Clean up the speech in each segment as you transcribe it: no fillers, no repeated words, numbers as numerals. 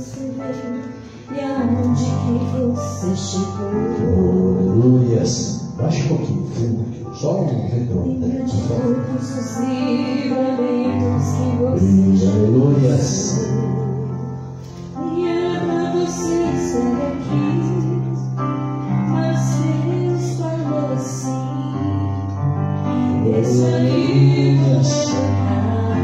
E aonde que você chegou? Aleluias. Baixa um pouquinho, filma aqui. Só um retorno. Lembra de todos os livramentos que você já Aleluias. e ama você ser aqui, mas Deus falou assim: deixa livre tocar.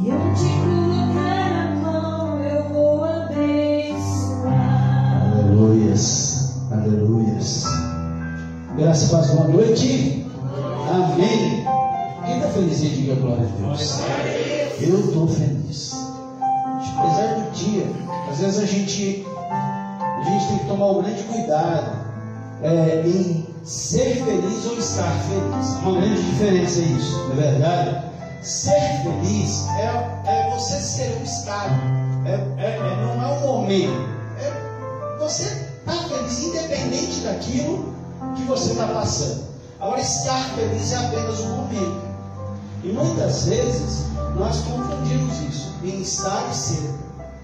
E eu te colocar a mão, eu vou abençoar. Aleluias. Aleluias. Graças a Deus, boa noite. Amém. Quem está feliz aí, diga glória a Deus. Eu estou feliz. Apesar do dia, às vezes a gente tem que tomar um grande cuidado em ser feliz ou estar feliz. Uma grande diferença isso, não é verdade? Ser feliz é você ser um estado, não é um momento. Você está feliz independente daquilo que você está passando. Agora, estar feliz é apenas um momento. E muitas vezes nós confundimos isso em estar e ser.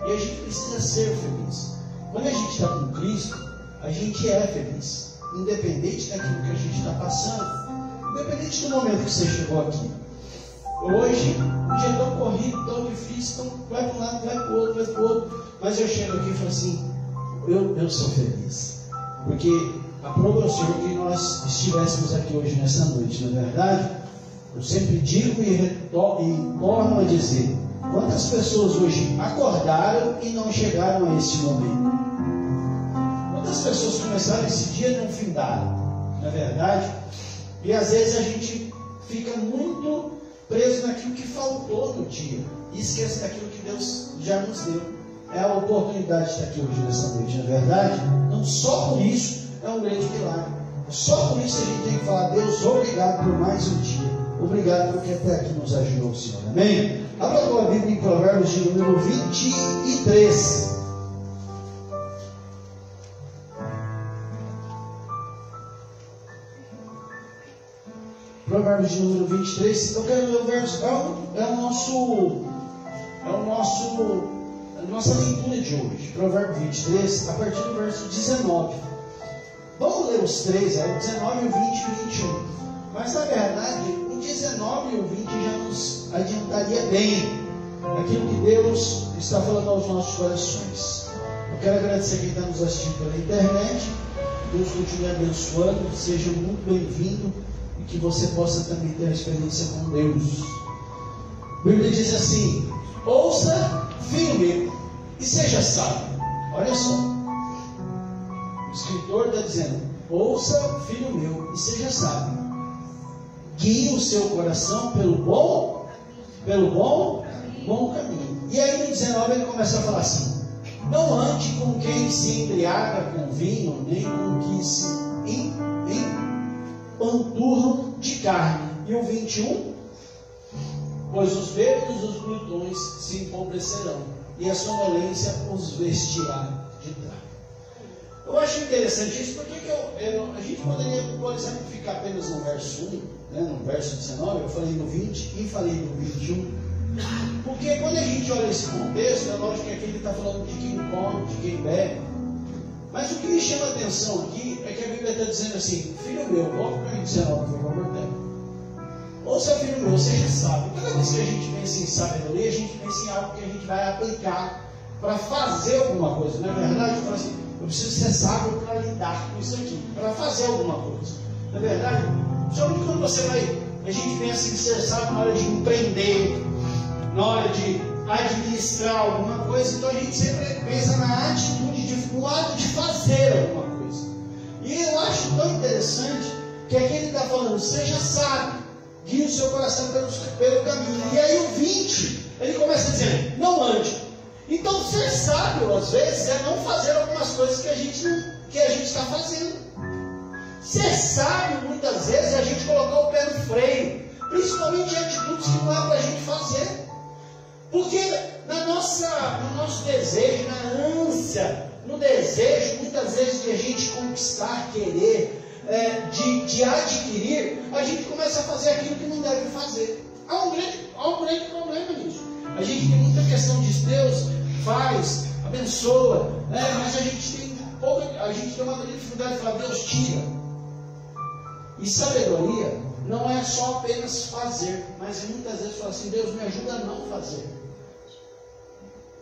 E a gente precisa ser feliz. Quando a gente está com Cristo, a gente é feliz, independente daquilo que a gente está passando, independente do momento que você chegou aqui. Hoje, um dia tão corrido, tão difícil, vai para um lado, vai para o outro, vai para o outro. Mas eu chego aqui e falo assim: eu sou feliz. Porque aprove ao Senhor que nós estivéssemos aqui hoje nessa noite, não é verdade? Eu sempre digo e torno a dizer: quantas pessoas hoje acordaram e não chegaram a este momento? Quantas pessoas começaram esse dia e não findaram? Não é verdade? E às vezes a gente fica muito preso naquilo que faltou no dia e esquece daquilo que Deus já nos deu. É a oportunidade de estar aqui hoje nessa noite, não é verdade? Então, só por isso é um grande milagre. Só por isso a gente tem que falar: Deus, obrigado por mais um dia. Obrigado porque até aqui nos ajudou o Senhor. Amém? Abra a tua Bíblia em Provérbios de número 23. Provérbios de número 23. Eu quero ler o verso. A nossa leitura de hoje. Provérbio 23, a partir do verso 19. Vamos ler os três, o 19, o 20 e o 21. Mas na verdade, o 19 e o 20 já nos adiantaria bem aquilo que Deus está falando aos nossos corações. Eu quero agradecer a quem está nos assistindo pela internet. Deus continue abençoando, seja muito bem-vindo e que você possa também ter a experiência com Deus. A Bíblia diz assim: ouça, filho meu, e seja sábio. Olha só, o escritor está dizendo: ouça, filho meu, e seja sábio. Guie o seu coração pelo bom caminho. E aí no 19 ele começa a falar assim: não ande com quem se embriaga com vinho, nem com quem se empanturram de carne. E o 21: pois os bêbados e os glutões se empobrecerão, e a sonolência os vestirá de trapo. Eu acho interessante isso, porque a gente poderia, por exemplo, ficar apenas no verso 1, no verso 19, eu falei no 20 e falei no 21, porque quando a gente olha esse contexto, é lógico que aqui ele está falando de quem come, de quem bebe, mas o que me chama a atenção aqui é que a Bíblia está dizendo assim: filho meu, volta para mim 19, por favor, ouça, filho meu, seja sábio. Cada vez que a gente pensa em sabedoria, a gente pensa em algo que a gente vai aplicar para fazer alguma coisa, não é verdade? Fala assim: eu preciso ser sábio para lidar com isso aqui, para fazer alguma coisa, não é verdade? Somente quando a gente pensa em ser sábio na hora de empreender, na hora de administrar alguma coisa, então a gente sempre pensa na atitude, no ato de fazer alguma coisa. E eu acho tão interessante que aqui ele está falando: seja sábio, guie o seu coração pelo caminho. E aí o 20, ele começa dizendo: não ande. Então ser sábio, às vezes, é não fazer algumas coisas que a gente está fazendo. Ser sábio, muitas vezes, é a gente colocar o pé no freio, principalmente em atitudes que não é para a gente fazer. Porque no nosso desejo, na ânsia, no desejo, muitas vezes, de a gente conquistar, querer, de adquirir, a gente começa a fazer aquilo que não deve fazer. Há um grande problema nisso. A A gente tem muita questão de Deus faz, abençoa, né? Mas a gente tem uma dificuldade de falar, Deus tira. E sabedoria não é só apenas fazer, mas muitas vezes fala assim, Deus me ajuda a não fazer.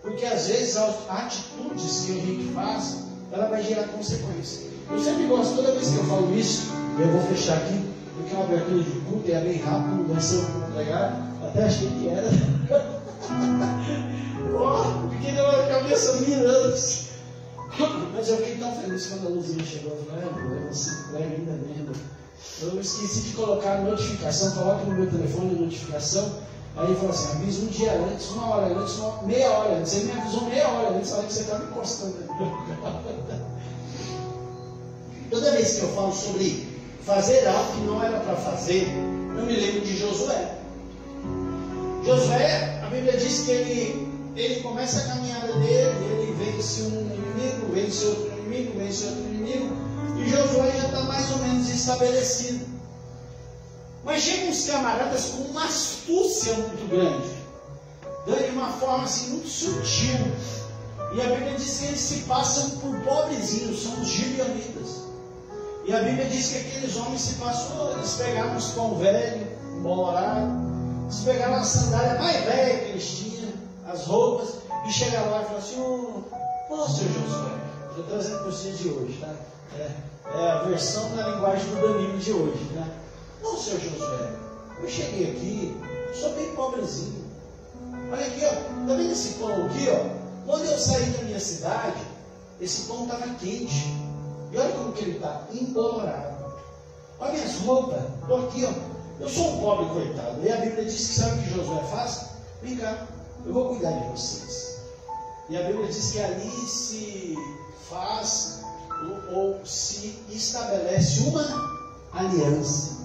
Porque às vezes as atitudes que a gente faz, ela vai gerar consequência. Eu sempre gosto, toda vez que eu falo isso, eu vou fechar aqui, porque é uma abertura de culto e é bem rápido, não vai ser muito legal. Até achei que era. Fiquei na cabeça mirando. Mas eu fiquei tão feliz quando a Luzinha chegou. Eu falei, você prega ainda mesmo. Eu esqueci de colocar a notificação, coloque no meu telefone a notificação. Aí ele falou assim, avisa um dia antes, 1 hora antes, meia hora antes. Ele me avisou meia hora antes, olha que você está me encostando. Toda vez que eu falo sobre fazer algo que não era para fazer, eu me lembro de Josué. Josué, a Bíblia diz que ele começa a caminhada dele, ele vence um inimigo, vence outro inimigo, vence outro inimigo, e Josué já está mais ou menos estabelecido. Mas chegam uns camaradas com uma astúcia muito grande, de uma forma assim muito sutil, e a Bíblia diz que eles se passam por pobrezinhos, são os gibeonitas. E a Bíblia diz que aqueles homens se passam, eles pegaram os pão velho, embolorado, eles pegaram a sandália mais velha que eles tinham, as roupas, e chegaram lá e falaram assim, ô seu Josué, estou trazendo para os dias de hoje, tá? É a versão na linguagem do Danilo de hoje, tá? Não, seu Josué, eu cheguei aqui, sou bem pobrezinho. Olha aqui, ó, tá vendo esse pão aqui, ó? Quando eu saí da minha cidade, esse pão estava quente. E olha como que ele está, embolorado. Olha minhas roupas, estou aqui, ó. Eu sou um pobre coitado. E a Bíblia diz que sabe o que Josué faz? Vem cá, eu vou cuidar de vocês. E a Bíblia diz que ali se faz ou se estabelece uma aliança.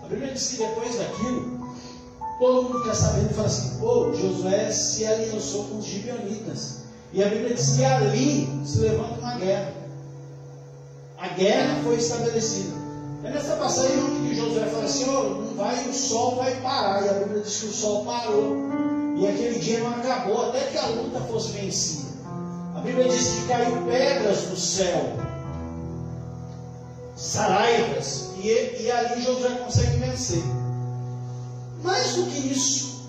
A Bíblia diz que depois daquilo, todo mundo fica sabendo e fala assim, Josué se aliançou com os gibeonitas. E a Bíblia diz que ali se levanta uma guerra. A guerra foi estabelecida. É nessa passagem onde Josué fala assim, não vai, o sol vai parar. E a Bíblia diz que o sol parou. E aquele dia não acabou até que a luta fosse vencida. A Bíblia diz que caiu pedras do céu, saraivas, e ali Josué consegue vencer. Mais do que isso,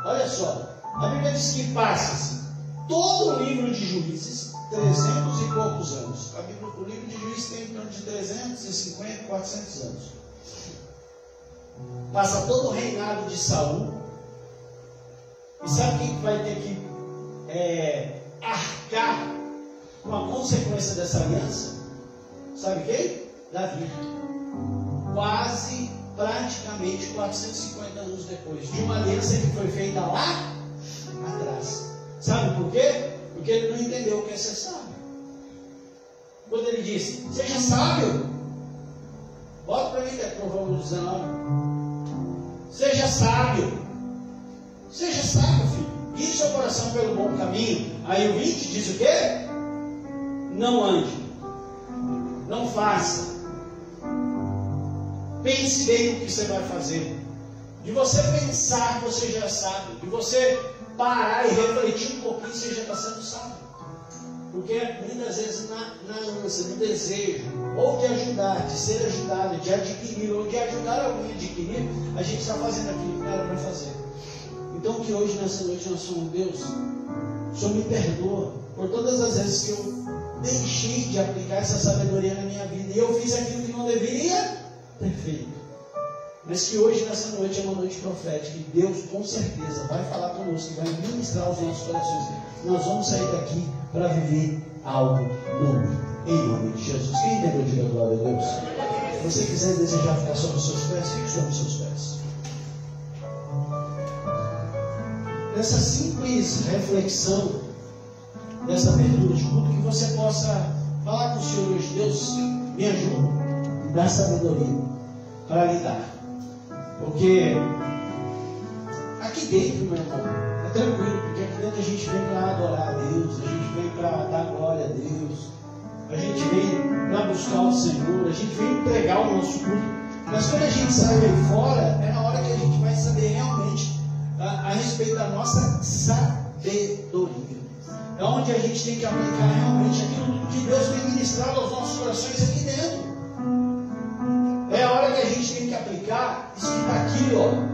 olha só, a Bíblia diz que passa-se todo o livro de Juízes, 300 e poucos anos. O livro de Juízes tem em torno de 350, 400 anos. Passa todo o reinado de Saul. E sabe quem vai ter que arcar com a consequência dessa aliança? Sabe quem? Davi. Quase, praticamente 450 anos depois de uma aliança que foi feita lá atrás. Sabe por quê? Porque ele não entendeu o que é ser sábio. Quando ele disse, seja sábio, bota para mim, Provérbios 19. Seja sábio. Seja sábio, filho. Guie seu coração pelo bom caminho. Aí o 20 diz o quê? Não ande. Não faça. Pense bem no que você vai fazer. De você pensar, você já sabe. De você parar e refletir um pouquinho, você já está sendo sábio. Porque muitas vezes na ânsia, no desejo, ou de ajudar, de ser ajudado, de adquirir, ou de ajudar alguém a adquirir, a gente está fazendo aquilo que não era para fazer. Então que hoje, nessa noite, nós somos Deus. O Senhor me perdoa por todas as vezes que eu deixei de aplicar essa sabedoria na minha vida. E eu fiz aquilo que não deveria ter feito. Mas que hoje, nessa noite, é uma noite profética. E Deus, com certeza, vai falar conosco, vai ministrar os nossos corações. Nós vamos sair daqui para viver algo novo. Em nome de Jesus. Quem entendeu, diga glória a Deus. Se você quiser desejar ficar sobre os seus pés, fique sobre os seus pés. Nessa simples reflexão, dessa abertura de culto, que você possa falar com o Senhor hoje. Deus, me ajuda, me dá sabedoria para lidar. Porque aqui dentro, meu irmão, é tranquilo, porque aqui dentro a gente vem para adorar a Deus, a gente vem para dar glória a Deus, a gente vem para buscar o Senhor, a gente vem entregar o nosso culto. Mas quando a gente sai aí fora, é na hora que a gente vai saber realmente a respeito da nossa sabedoria. É onde a gente tem que aplicar realmente aquilo que Deus vem ministrado aos nossos corações aqui dentro. É a hora que a gente tem que aplicar isso que está aqui, ó.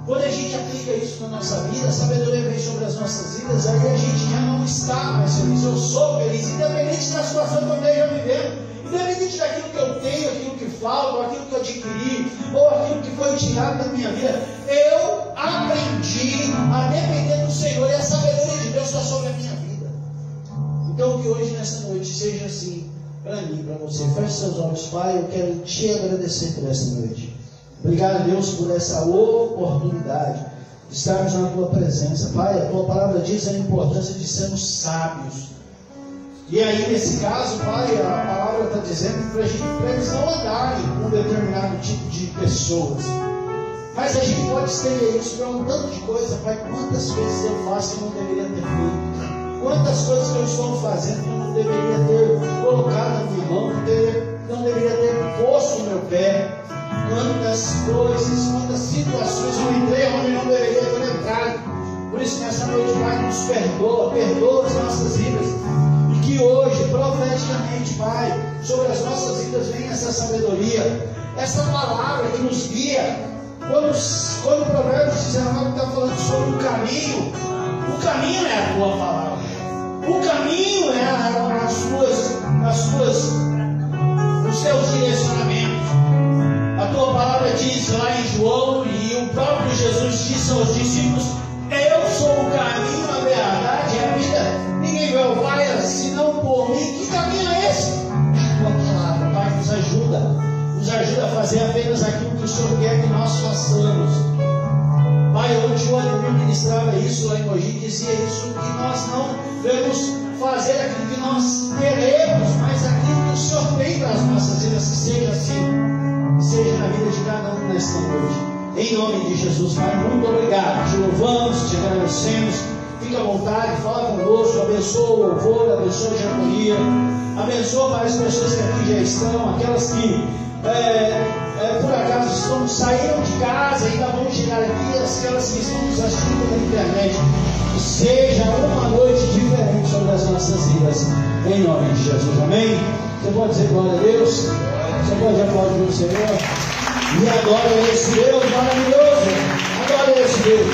Quando a gente aplica isso na nossa vida, a sabedoria vem sobre as nossas vidas, aí a gente já não está mais feliz. Eu sou feliz, independente da situação que eu esteja vivendo, independente daquilo que eu tenho, aquilo que falta, aquilo que eu adquiri, ou aquilo que foi tirado da minha vida. Eu aprendi a depender do Senhor e a sabedoria de Deus está sobre a minha vida. Então que hoje, nessa noite, seja assim para mim, para você. Feche seus olhos, Pai, eu quero te agradecer por essa noite. Obrigado, Deus, por essa oportunidade de estarmos na Tua presença. Pai, a Tua palavra diz a importância de sermos sábios. E aí, nesse caso, Pai, a palavra está dizendo para eles não andarem com um determinado tipo de pessoas. Mas a gente pode estender isso para um tanto de coisa, Pai. Quantas coisas eu faço que eu não deveria ter feito? Quantas coisas que eu estou fazendo que eu não deveria ter colocado na minha mão, não deveria ter posto no meu pé? Quantas coisas, quantas situações eu entrei onde não deveria ter entrado. Por isso, nessa noite, Pai, nos perdoa as nossas vidas. E que hoje, profeticamente, Pai, sobre as nossas vidas venha essa sabedoria, essa palavra que nos guia. Quando o Provérbios 19 está falando sobre o caminho é a Tua palavra. O caminho é os teus direcionamentos. A Tua palavra diz lá em João, e o próprio Jesus disse aos discípulos: eu sou o caminho, a verdade e a vida. Ninguém vê o Pai senão por mim. Que caminho é esse? A Tua palavra, Pai, nos ajuda a fazer apenas aquilo que o Senhor quer que nós façamos. Pai, ontem o Ademir ministrava isso lá em Mogi, dizia isso, que nós não devemos fazer aquilo que nós queremos, mas aquilo que o Senhor tem para as nossas vidas, que seja assim, que seja na vida de cada um nesta noite. Em nome de Jesus, Pai, muito obrigado. Te louvamos, te agradecemos. Fica à vontade, fala conosco, abençoa o louvor, abençoa a diaconia, abençoa para as pessoas que aqui já estão, aquelas que por acaso saíram de casa e ainda vão chegar aqui, aquelas que estão nos assistindo pela internet. Que seja uma noite diferente sobre as nossas vidas, em nome de Jesus, amém? Você pode dizer glória a Deus? Você pode aplaudir o Senhor? E adora esse Deus maravilhoso, adora esse Deus.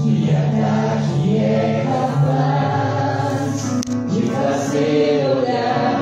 Que é capaz de fazer olhar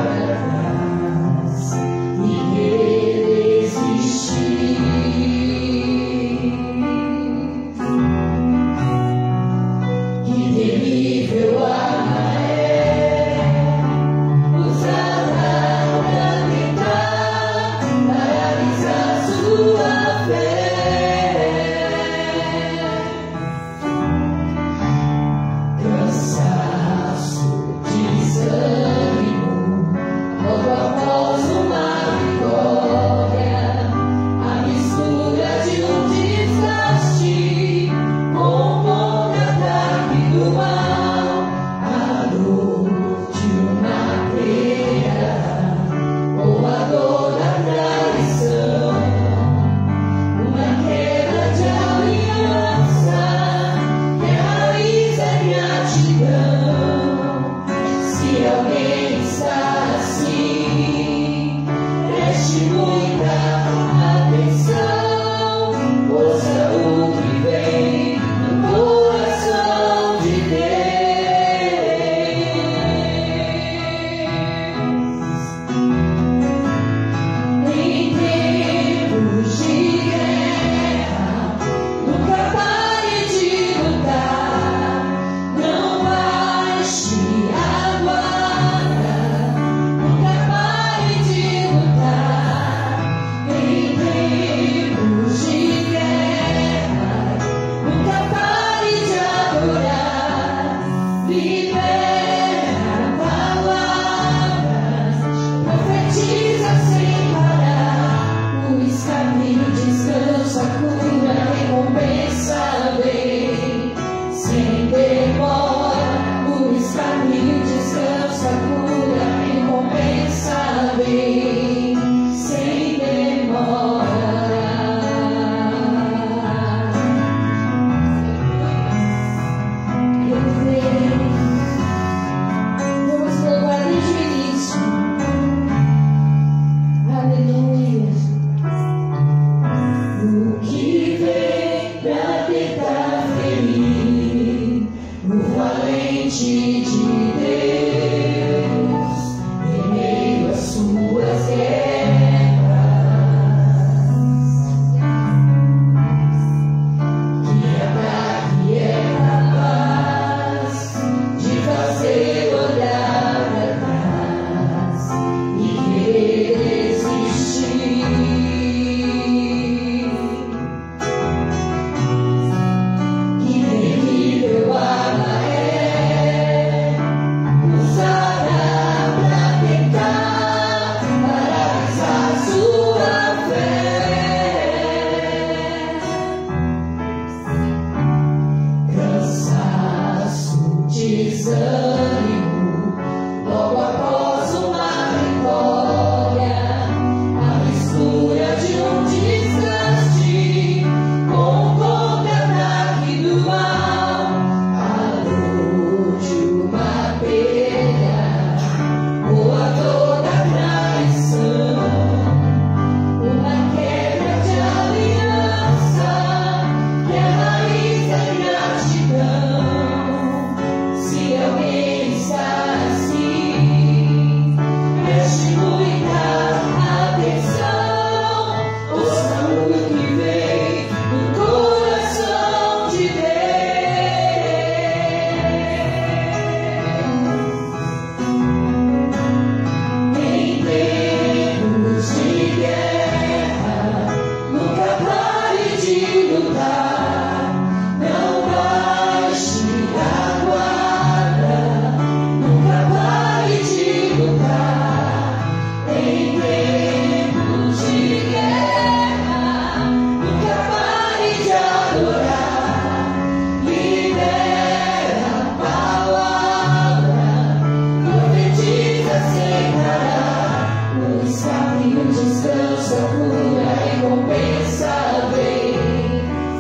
escabio descanso, a cura, a recompensa vem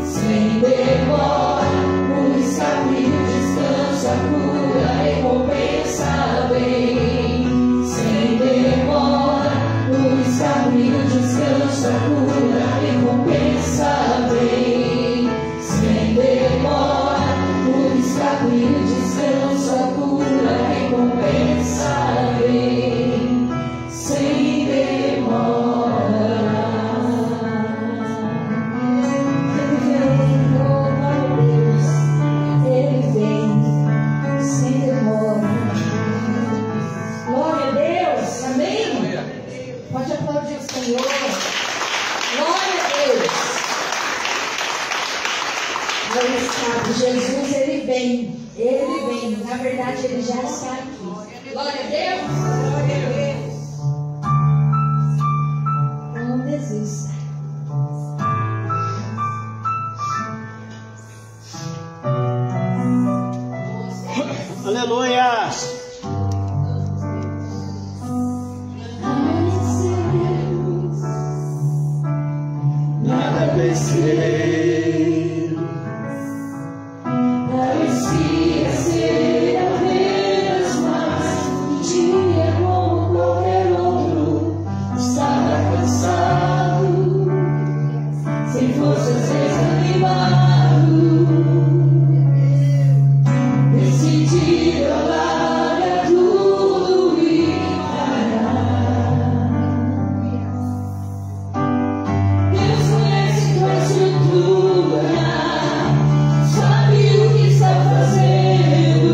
sem demora. No escabio descanso, a cura, a recompensa vem sem demora. No escabio descanso, a cura, a recompensa vem sem demora. No escabio descanso, a cura, a recompensa vem sem demora. Ele vem sem demora. Glória a Deus, amém? Pode aplaudir o Senhor. Glória a Deus. Olha só, Jesus, ele vem. Na verdade, ele já está aqui. Glória a Deus. Glória a Deus. Não desista. Aleluia! Nada vencer. Parecia ser apenas mais um dia como qualquer outro. Estava cansado, sem forças, desanimado, decidido a largar tudo e parar. Deus conhece tua estrutura, sabe o que está fazendo,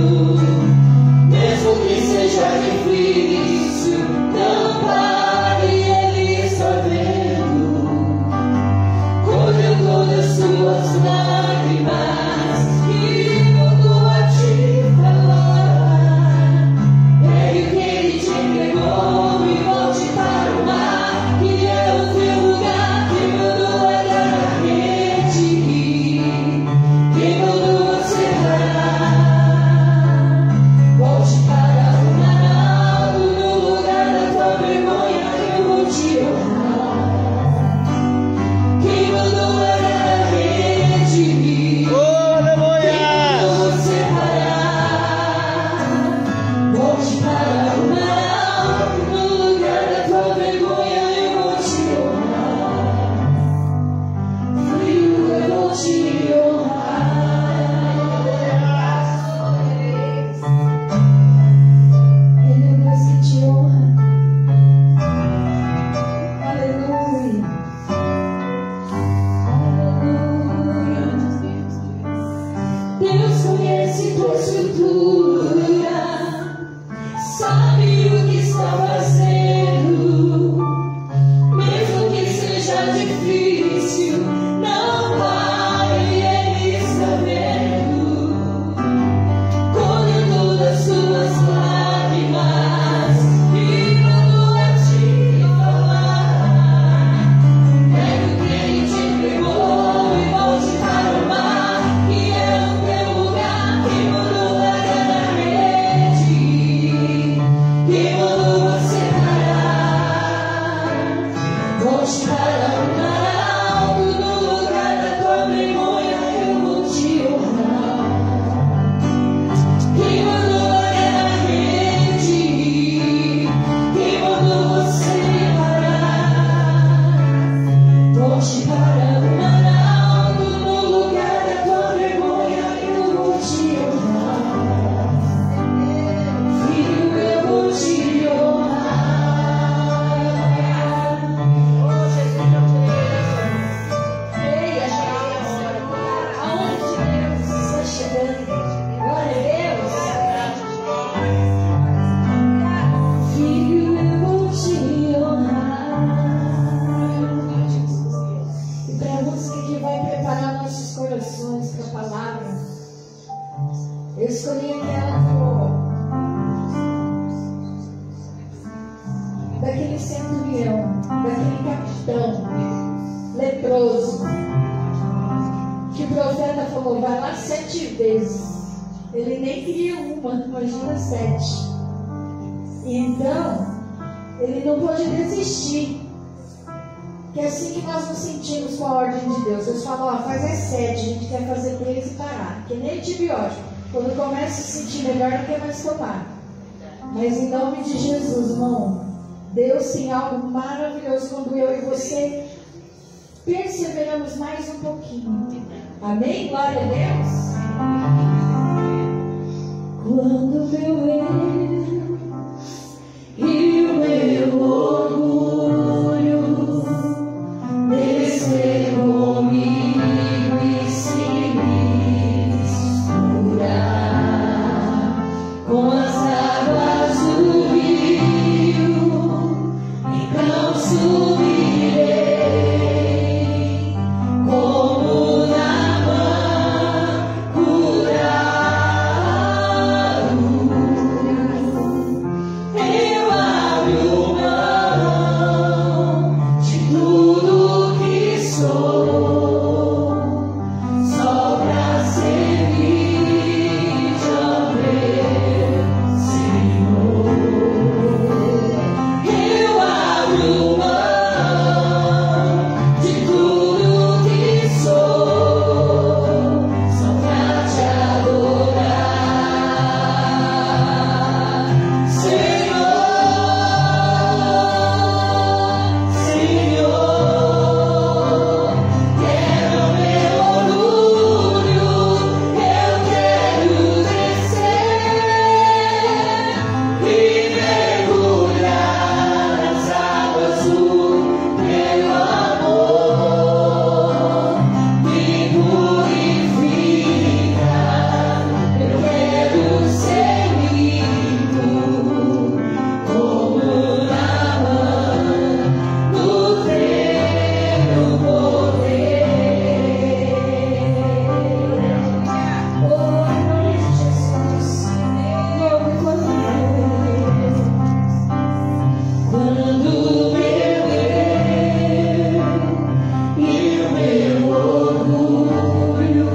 mesmo que seja difícil, não pare, Ele está vendo. Colheu todas suas lágrimas e voltou a te falar. Pegue o que Ele te entregou e volte para o mar, que é o teu lugar. Quem mandou olhar na frente, quem mandou você parar? Volte para o mar alto, no lugar da tua vergonha eu vou te honrar. Quem mandou olhar na frente, Oh, aleluia! você parar? Volte para o mar alto, no lugar da tua vergonha eu vou te honrar. Frio eu vou te honrar. Ele é o Deus que te honra. Aleluia. Aleluia. Deus conhece tua estrutura, sabe o que está fazendo, mesmo que seja difícil, não pare, Ele está vendo. Colhe todas suas lágrimas e mandou a te falar. Pegue o que Ele te entregou e volte para o mar, que é o teu lugar. Quem mandou largar na rede, quem mandou você parar? Volte para o mar alto, no lugar da tua vergonha eu vou te honrar. Quem mandou olhar na frente, quem mandou você parar? Volte para o mar alto, no lugar da tua vergonha eu vou te honrar. Filho, eu vou te honrar. Ei, a gente, aonde Deus está chegando? Glória a Deus. Filho, eu vou te honrar. E para a música que vai preparar nossos corações para a palavra, eu escolhi aquela daquele centurião, daquele capitão leproso, que o profeta falou, vai lá 7 vezes. Ele nem queria uma, imagina 7. E então, ele não pôde desistir. Que é assim que nós nos sentimos com a ordem de Deus. Deus fala, ó, faz as 7, a gente quer fazer 3 e parar. Que nem antibiótico. Quando começa a se sentir melhor, não quer mais tomar. Mas em nome de Jesus, irmão, Deus tem algo maravilhoso quando eu e você perseveramos mais um pouquinho. Amém? Glória a Deus. Quando meu eu e o meu orgulho descer comigo e se misturar com as águas do rio, então subirei como Naamã curado. Eu abro mão de tudo que sou, só pra servir ao meu Senhor. Eu abro mão de tudo que sou, só pra te adorar, Senhor, Senhor. Quero meu orgulho, eu quero descer e mergulhar nas águas do teu amor. Me purifica, eu quero ser limpo como Naamã no teu poder. Oh, em nome de Jesus, eu me coloquei. Quando meu eu e o meu orgulho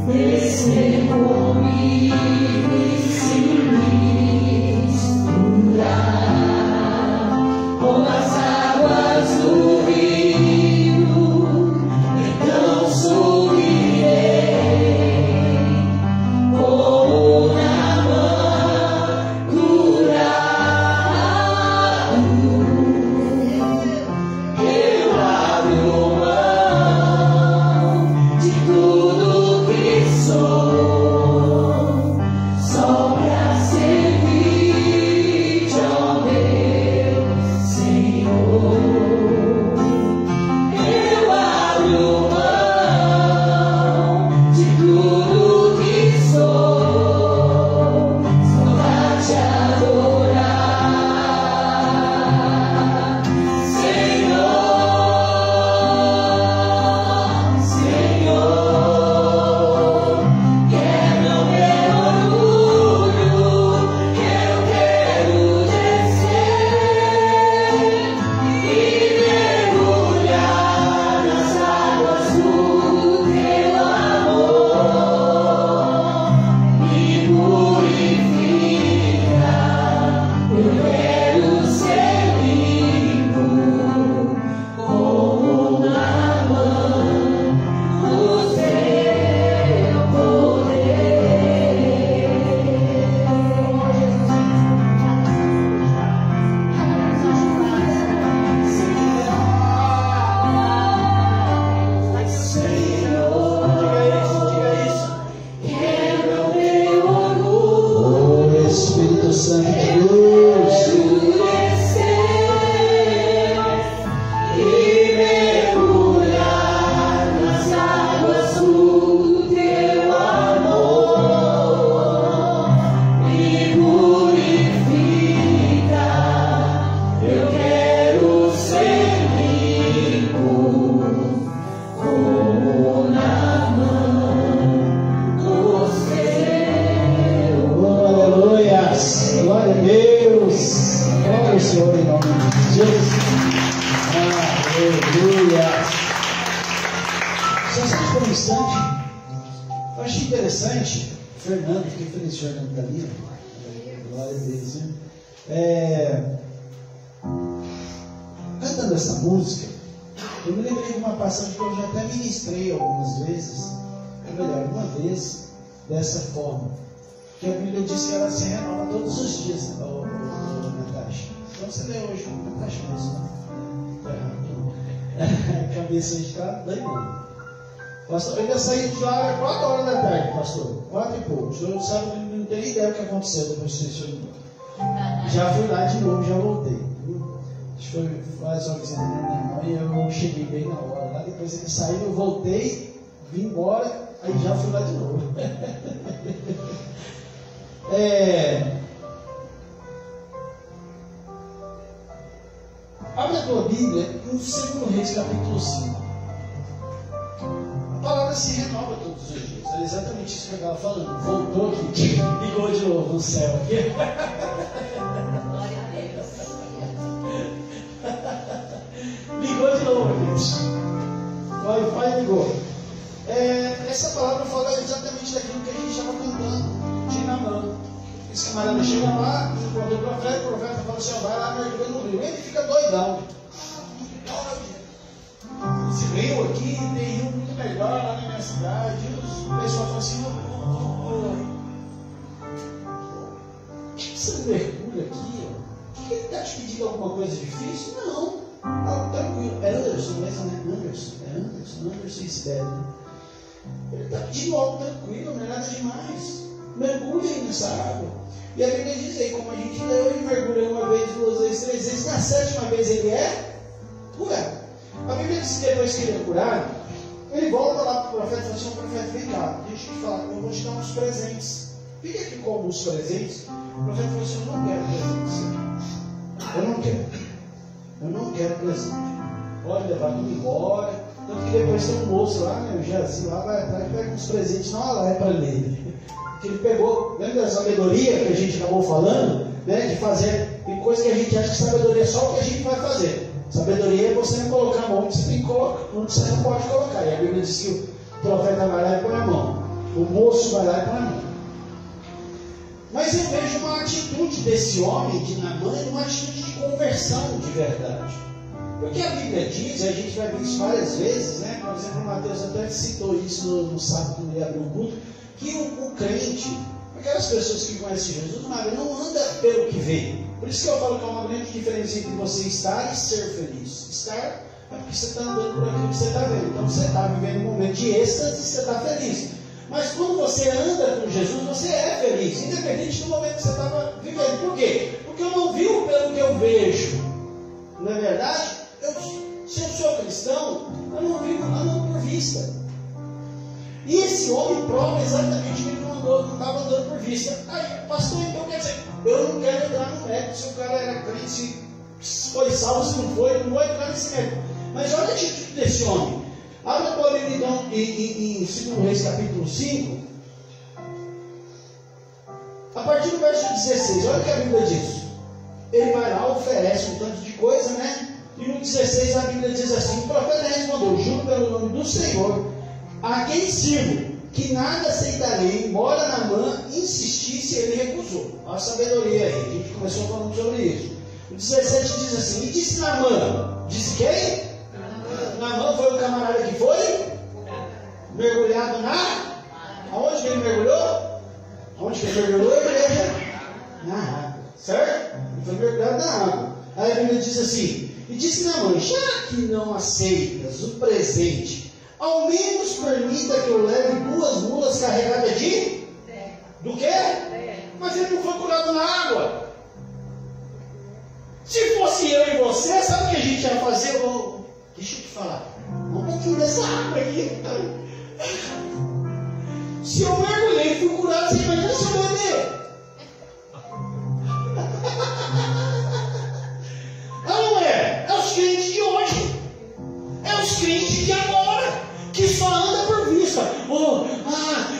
descer comigo e se misturar com as águas do rio, então subirei como Naamã curado. Eu abro mão de tudo que sou, só pra servir ao meu Senhor. Eu abro mão de tudo que sou, só pra te adorar, Senhor, Senhor. Quebra o meu orgulho, eu quero descer e mergulhar nas águas do teu amor. Me purifica, eu quero ser limpo como Naamã no teu Quebra o meu orgulho, Oh, Espírito Santo de eu Deus. quero descer e mergulhar nas águas do teu amor. Me purifica, eu quero ser limpo como Naamã no teu. Oh, aleluias. Glória a Deus. Glória ao Senhor em nome de Jesus. Aleluia. Só sente por um instante. Eu achei interessante. Fernando, fiquei feliz, Fernando da minha. Glória a Deus. Hein? cantando essa música, eu me lembrei de uma passagem que eu já até ministrei algumas vezes, ou melhor, uma vez, dessa forma. Que a Bíblia diz que ela se renova todos os dias, Natasha. Então você lê hoje, Natasha mesmo, né? A cabeça hoje está doidando. Pastor, eu ainda saí de lá às 4 horas da tarde, pastor. 4 e pouco. O senhor sabe, não tem ideia do que aconteceu depois que você chegou. Já fui lá de novo, já voltei. Acho que foi quase uma visita da minha irmã e eu cheguei bem na hora. Lá depois ele saiu, eu voltei, vim embora, aí já fui lá de novo. Abre a tua Bíblia no 2 Reis, capítulo 5. A palavra se renova todos os dias. É exatamente isso que eu estava falando. Voltou aqui, ligou de novo no céu aqui. Glória a Deus. Ligou de novo, gente. O Wi-Fi ligou. Essa palavra fala exatamente daquilo que a gente estava cantando de Naamã. Esse camarada chega lá, encontra o profeta fala assim: vai lá, mergulha no rio. Ele fica doidão. Esse rio aqui tem rio muito melhor lá na minha cidade. O pessoal fala assim: por que você mergulha aqui? Por que ele está te pedindo alguma coisa difícil? Não, algo tranquilo. É Anderson mesmo, né? Anderson Isbel, né? Ele está pedindo algo tranquilo, não é nada demais. Mergulhe aí nessa água. E a Bíblia diz aí, como a gente leu, ele mergulhou uma vez, 2 vezes, 3 vezes, na 7ª vez ele é curado. A Bíblia diz que depois que ele é curado, ele volta lá para o profeta e fala assim: profeta, vem cá, deixa eu te falar, eu vou te dar uns presentes. Fica aqui com alguns presentes. O profeta falou assim: eu não quero presentes. Eu não quero presente. Pode levar tudo embora. Tanto que depois tem um moço lá, né, o Jazi lá, vai atrás e pega uns presentes na hora para ele. Que ele pegou, lembra da sabedoria que a gente acabou falando, né, de fazer, tem coisa que a gente acha que sabedoria é só o que a gente vai fazer. Sabedoria é você não colocar a mão onde você tem que colocar, onde você não pode colocar. E a Bíblia diz que o profeta vai lá e põe a mão, o moço vai lá e põe a mão. Mas eu vejo uma atitude desse homem de Naamã, uma atitude de conversão de verdade. Porque a Bíblia diz, e a gente vai ver isso várias vezes, né? Por exemplo, o Mateus até citou isso no sábado, quando ele abriu o culto, que o crente, aquelas pessoas que conhecem Jesus, não anda pelo que vê. Por isso que eu falo que há uma grande diferença entre você estar e ser feliz. Estar é porque você está andando por aquilo que você está vendo. Então você está vivendo um momento de êxtase e você está feliz. Mas quando você anda com Jesus, você é feliz, independente do momento que você estava vivendo. Por quê? Porque eu não vivo pelo que eu vejo. Não é verdade? Se eu sou cristão, eu não vivo andando por vista. E esse homem prova exatamente que ele não estava andando por vista. Aí, pastor, então quer dizer, eu não quero entrar no mérito se o cara era crente, se foi salvo, se não foi, eu não vou entrar nesse mérito. Mas olha a atitude desse homem. Abre a tua Bíblia então em 2 Reis capítulo 5, a partir do verso 16, olha o que a Bíblia diz. Ele vai lá, oferece um tanto de coisa, né? E no 16 a Bíblia diz assim: o profeta respondeu: juro pelo nome do Senhor, a quem sirvo, que nada aceitarei, embora Naamã insistisse, ele recusou. Olha a sabedoria aí, a gente começou falando sobre isso. O 17 diz assim: e disse Naamã, disse quem? Naamã foi o camarada que foi mergulhado aonde que ele mergulhou? Aonde que ele mergulhou, igreja? Na água, certo? Ele foi mergulhado na água. Aí a Bíblia diz assim: e disse Naamã, já que não aceitas o presente, ao menos permita que eu leve 2 mulas carregadas de? Do quê? Mas ele não foi curado na água. Se fosse eu e você, sabe o que a gente ia fazer? Deixa eu te falar, vamos um pouquinho dessa água aqui. Se eu mergulhei e fui curado, você imagina se eu beber? Não é? É os crentes de hoje. É os crentes de agora, que só anda por vista.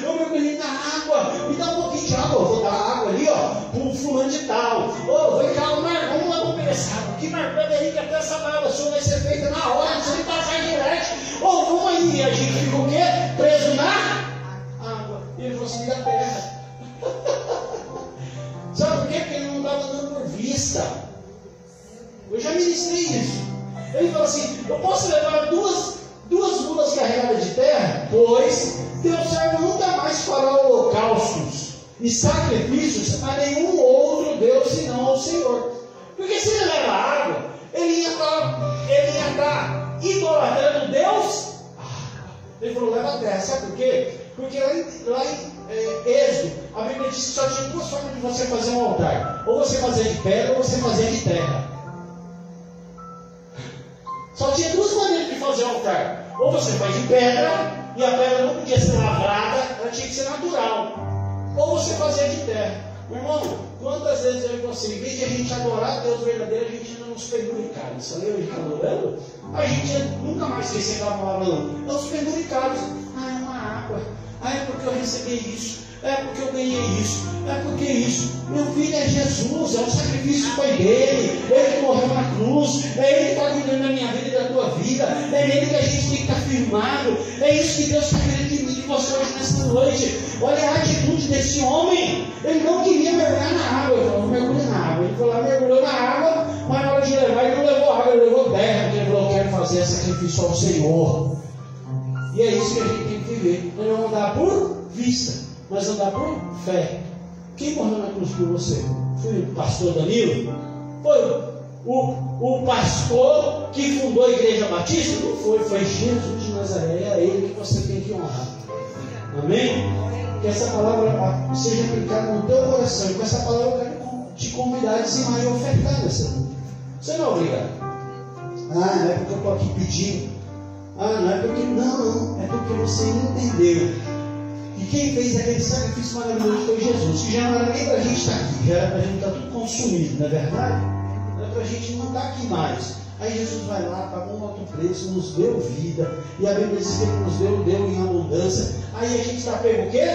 Eu mergulhei na água, me dá um pouquinho de água. Eu vou dar água ali, pro fulano de tal. Vem cá, vamos lá beber essa água. Que mergulha aí que até essa água sua vai ser feita na hora, não precisa passar direto. Vamos aí. A gente fica o quê? Preso na água. E ele falou assim: da terra. Sabe por quê? Porque ele não estava andando por vista. Eu já ministrei isso. Ele fala assim: eu posso levar duas mulas carregadas de terra? Pois teu servo nunca mais fará holocaustos e sacrifícios a nenhum outro Deus senão ao Senhor. Porque se ele leva água, ele ia estar idolatrando Deus. Ele falou: leva a terra. Sabe por quê? Porque lá em Êxodo, a Bíblia diz que só tinha duas formas de você fazer um altar: ou você fazia de pedra ou você fazia de terra. Só tinha duas maneiras de fazer um altar: ou você faz de pedra, e a pedra não podia ser lavrada, ela tinha que ser natural, ou você fazia de terra. Meu irmão, quantas vezes eu e você, em vez de a gente adorar a Deus verdadeiro, a gente ainda nos penduricados. Sabe eu está adorando? A gente nunca mais esquece aquela palavra, não. É os penduricados. Ah, é uma água. Ah, é porque eu recebi isso. É porque eu ganhei isso. É porque isso. Meu filho é Jesus. É o sacrifício que foi dele. Ele que morreu na cruz. É ele que está cuidando da minha vida e da tua vida. É nele que a gente tem que estar firmado. É isso que Deus está querendo de mim e de você hoje nessa noite. Olha a atitude desse homem. Ele não queria mergulhar na água. Ele falou: mergulha na água. Ele foi lá, mergulhou na água, mas na hora de levar, ele não levou água, ele levou terra. Porque ele falou: eu quero fazer sacrifício ao Senhor. E é isso que a gente tem que viver. Não andar por vista, mas andar por fé. Quem morreu na cruz por você? Foi o pastor Danilo? Foi o pastor que fundou a Igreja Batista? Não foi, foi Jesus de Nazaré. É ele que você tem que honrar. Amém? Que essa palavra seja aplicada no teu coração. E com essa palavra eu quero te convidar a dizimar e ofertar nessa noite. Você não é obrigado. Ah, não é porque eu estou aqui pedindo. Ah, não é porque. Não, é porque você entendeu. E quem fez aquele sacrifício maravilhoso foi Jesus. Que já não era nem para a gente estar aqui, já era para a gente estar tudo consumido, não é verdade? Não era para a gente não estar aqui mais. Aí Jesus vai lá, pagou um alto preço, nos deu vida. E a Bíblia diz que ele nos deu em abundância. Aí a gente está pego o quê?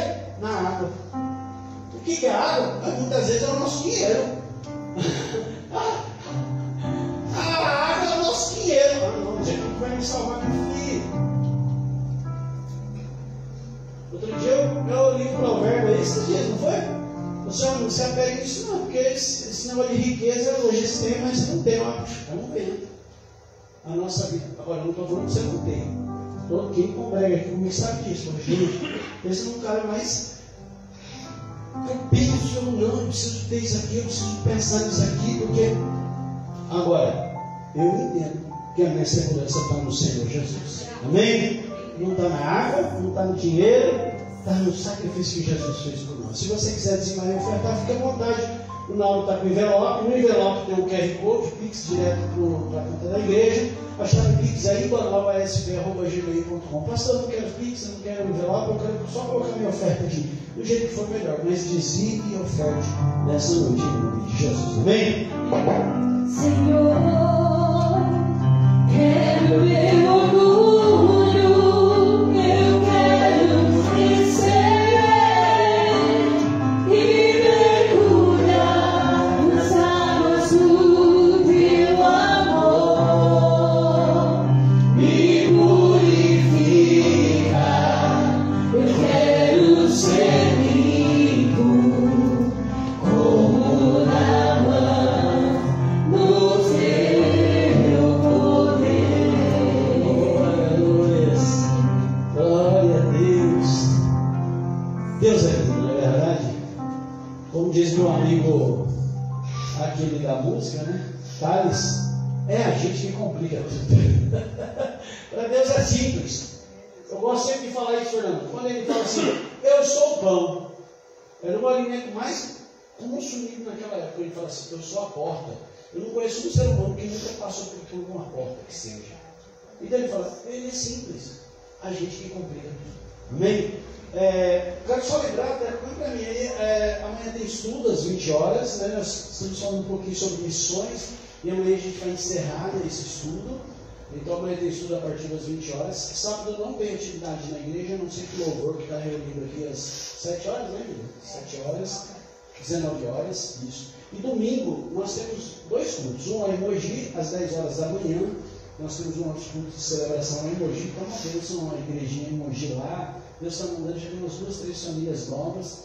Na água. O que é água? Muitas vezes é o nosso dinheiro. A água é o nosso dinheiro. Não, Jesus vai me salvar, meu filho. Outro dia eu li um provérbio aí, esses dias, não foi? Você não se apega nisso não, porque esse negócio de riqueza hoje você tem, mas você não tem, ó. Vamos ver. A nossa vida. Agora, eu não estou falando que você não tem. Quem congrega aqui comigo sabe disso. Gente, esse não cabe mais. Eu penso, eu preciso ter isso aqui, eu preciso pensar nisso aqui, porque. Agora, eu entendo que a minha segurança está no Senhor Jesus. Amém? Não está na água, não está no dinheiro, está no sacrifício que Jesus fez por nós. Se você quiser dizimar e ofertar, fique à vontade. O Naldo está com o envelope. No envelope tem um QR Code, Pix direto para a conta da igreja. A chave Pix é ibanovasp@gmail.com. Pastor, eu não quero Pix, eu não quero envelope, eu quero só colocar minha oferta aqui. Do jeito que for melhor. Mas dizime e oferte nessa noite, em nome de Jesus. Amém? Senhor, quero meu orgulho, eu quero vencer e mergulhar nas águas do teu amor. Me purifica, eu quero ser limpo como na mão. No teu poder. Glória a Deus. Deus é lindo, não é verdade? Como diz meu amigo, aquele da música, né? Thales, é a gente que complica tudo. Para Deus é simples. Eu gosto sempre de falar isso, Fernando. Quando ele fala assim, eu sou o pão. Era o alimento mais consumido naquela época. Ele fala assim, eu sou a porta. Eu não conheço um ser humano que nunca passou por uma porta que seja. Então ele fala, ele é simples. A gente que complica tudo. Amém? Quero só lembrar, até para mim, amanhã tem estudo às 20 horas, né? Nós estamos falando um pouquinho sobre missões, e amanhã a gente vai encerrar esse estudo. Então amanhã tem estudo a partir das 20 horas. Sábado não tem atividade na igreja, a não ser que o louvor que está reunido aqui às 7 horas, né, Bíblia? 7 horas, 19 horas, isso. E domingo nós temos dois cultos, um é em Mogi, às 10 horas da manhã. Nós temos um outro culto de celebração lá em Mogi, então uma bênção, uma igrejinha em Mogi lá. Deus está mandando, já tem umas 2, 3 famílias novas.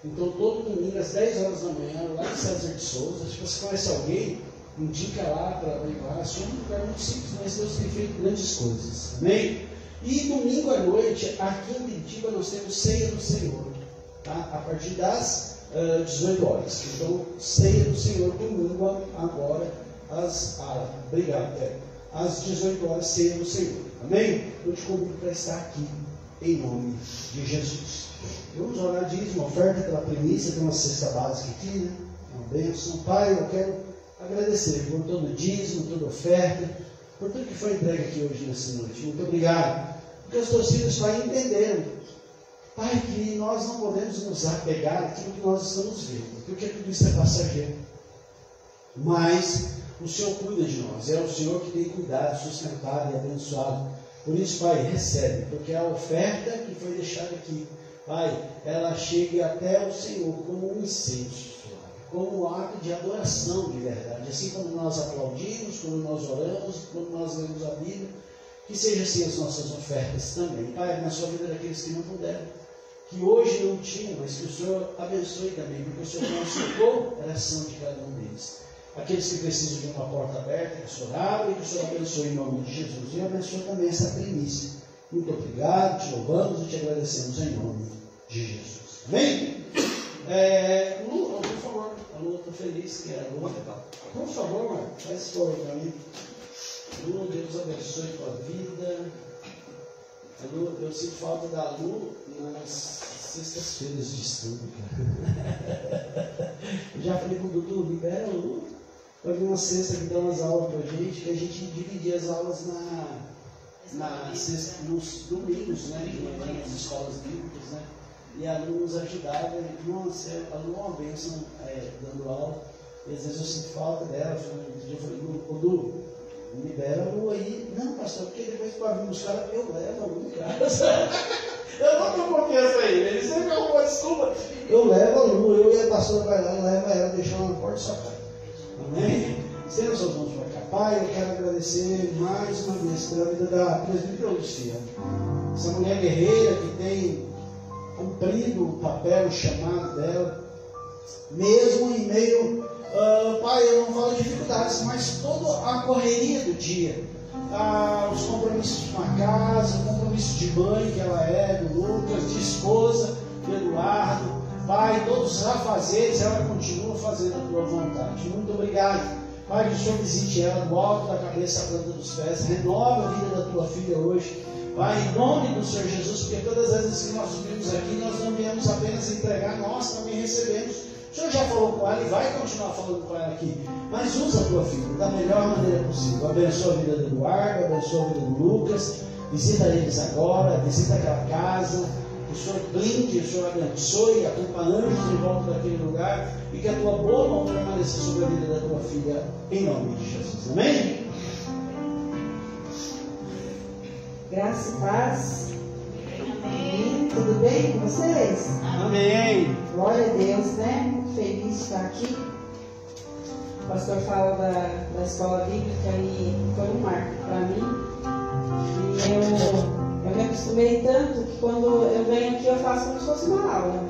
Então todo domingo às 10 horas da manhã, lá em César de Souza, se você conhece alguém, indica lá para lembrar, só um lugar muito simples, mas Deus tem feito grandes coisas. Amém? E domingo à noite, aqui em Curitiba, nós temos ceia do Senhor, tá? A partir das 18 horas. Então, ceia do Senhor, domingo agora, às 18 horas, ceia do Senhor. Amém? Eu te convido para estar aqui, em nome de Jesus. Vamos orar dízimo, oferta pela primícia, tem uma cesta básica aqui, né? Uma bênção. Pai, eu quero agradecer por todo dízimo, toda oferta, por tudo que foi entregue aqui hoje nessa noite. Muito obrigado. Porque os teus filhos, Pai, entenderam, Pai, que nós não podemos nos apegar àquilo que nós estamos vendo, porque tudo isso é passageiro. Mas o Senhor cuida de nós, é o Senhor que tem cuidado, sustentado e abençoado. Por isso, Pai, recebe, porque a oferta que foi deixada aqui, Pai, ela chega até o Senhor como um incenso, como um ato de adoração de verdade. Assim como nós aplaudimos, como nós oramos, como nós lemos a Bíblia, que seja assim as nossas ofertas também. Pai, abençoa a vida daqueles que não puderam, que hoje não tinham, mas que o Senhor abençoe também, porque o Senhor conhece o coração de cada um deles. Aqueles que precisam de uma porta aberta, que o Senhor abre e que o Senhor abençoe em nome de Jesus. E abençoe também essa primícia. Muito obrigado, te louvamos e te agradecemos em nome de Jesus. Amém? Lu, por favor, a Lu, estou feliz que é a Lu. Por favor, mano, faz esse favor para mim. Lu, Deus abençoe a tua vida. Lu, eu sinto falta da Lu nas sextas-feiras de estudo, cara. Eu já falei com o Dudu, libera a Lu para vir uma sexta que dá umas aulas para a gente, que a gente dividia as aulas nos domingos, né, de manhã, nas escolas bíblicas, né, e a Lu nos ajudava. Nossa, a Lu é uma bênção dando aula, e às vezes eu sinto falta dela. Eu falei, Lu, libera a Lu aí. Não, pastor, porque depois para vir buscar eu levo a Lu em casa. Eu não tenho confiança aí, ele sempre arruma desculpa. Eu levo a Lu, eu e a pastora vai lá, leva ela, deixa ela na porta da sua casa. Amém? Estenda suas mãos para cá. Pai, eu quero agradecer mais uma vez pela vida da presbítera Luciana. Essa mulher guerreira que tem cumprido o papel, o chamado dela, mesmo em meio, Pai, eu não falo de dificuldades, mas toda a correria do dia, os compromissos com a casa, o compromisso de mãe que ela é, do Lucas, de esposa, do Eduardo, Pai, todos os afazeres, ela continua fazendo a tua vontade. Muito obrigado, Pai, que o Senhor visite ela do alto da cabeça à planta dos pés, renova a vida da tua filha hoje, Pai, em nome do Senhor Jesus, porque todas as vezes que nós vimos aqui, nós não viemos apenas entregar, nós também recebemos. O Senhor já falou com ela e vai continuar falando com ela aqui, mas usa a tua filha da melhor maneira possível. Abençoa a vida do Eduardo, abençoa a vida do Lucas, visita eles agora, visita aquela casa, que o Senhor blinde, o Senhor abençoe, acompanhe anjos em volta daquele lugar, e que a tua boa mão permaneça sobre a vida da tua filha, em nome de Jesus. Amém? Graça e paz. Amém. Tudo bem com vocês? Amém. Glória a Deus, né? Muito feliz de estar aqui. O pastor fala da escola bíblica e foi um marco para mim. E eu me acostumei tanto que quando eu venho aqui eu faço como se fosse uma aula.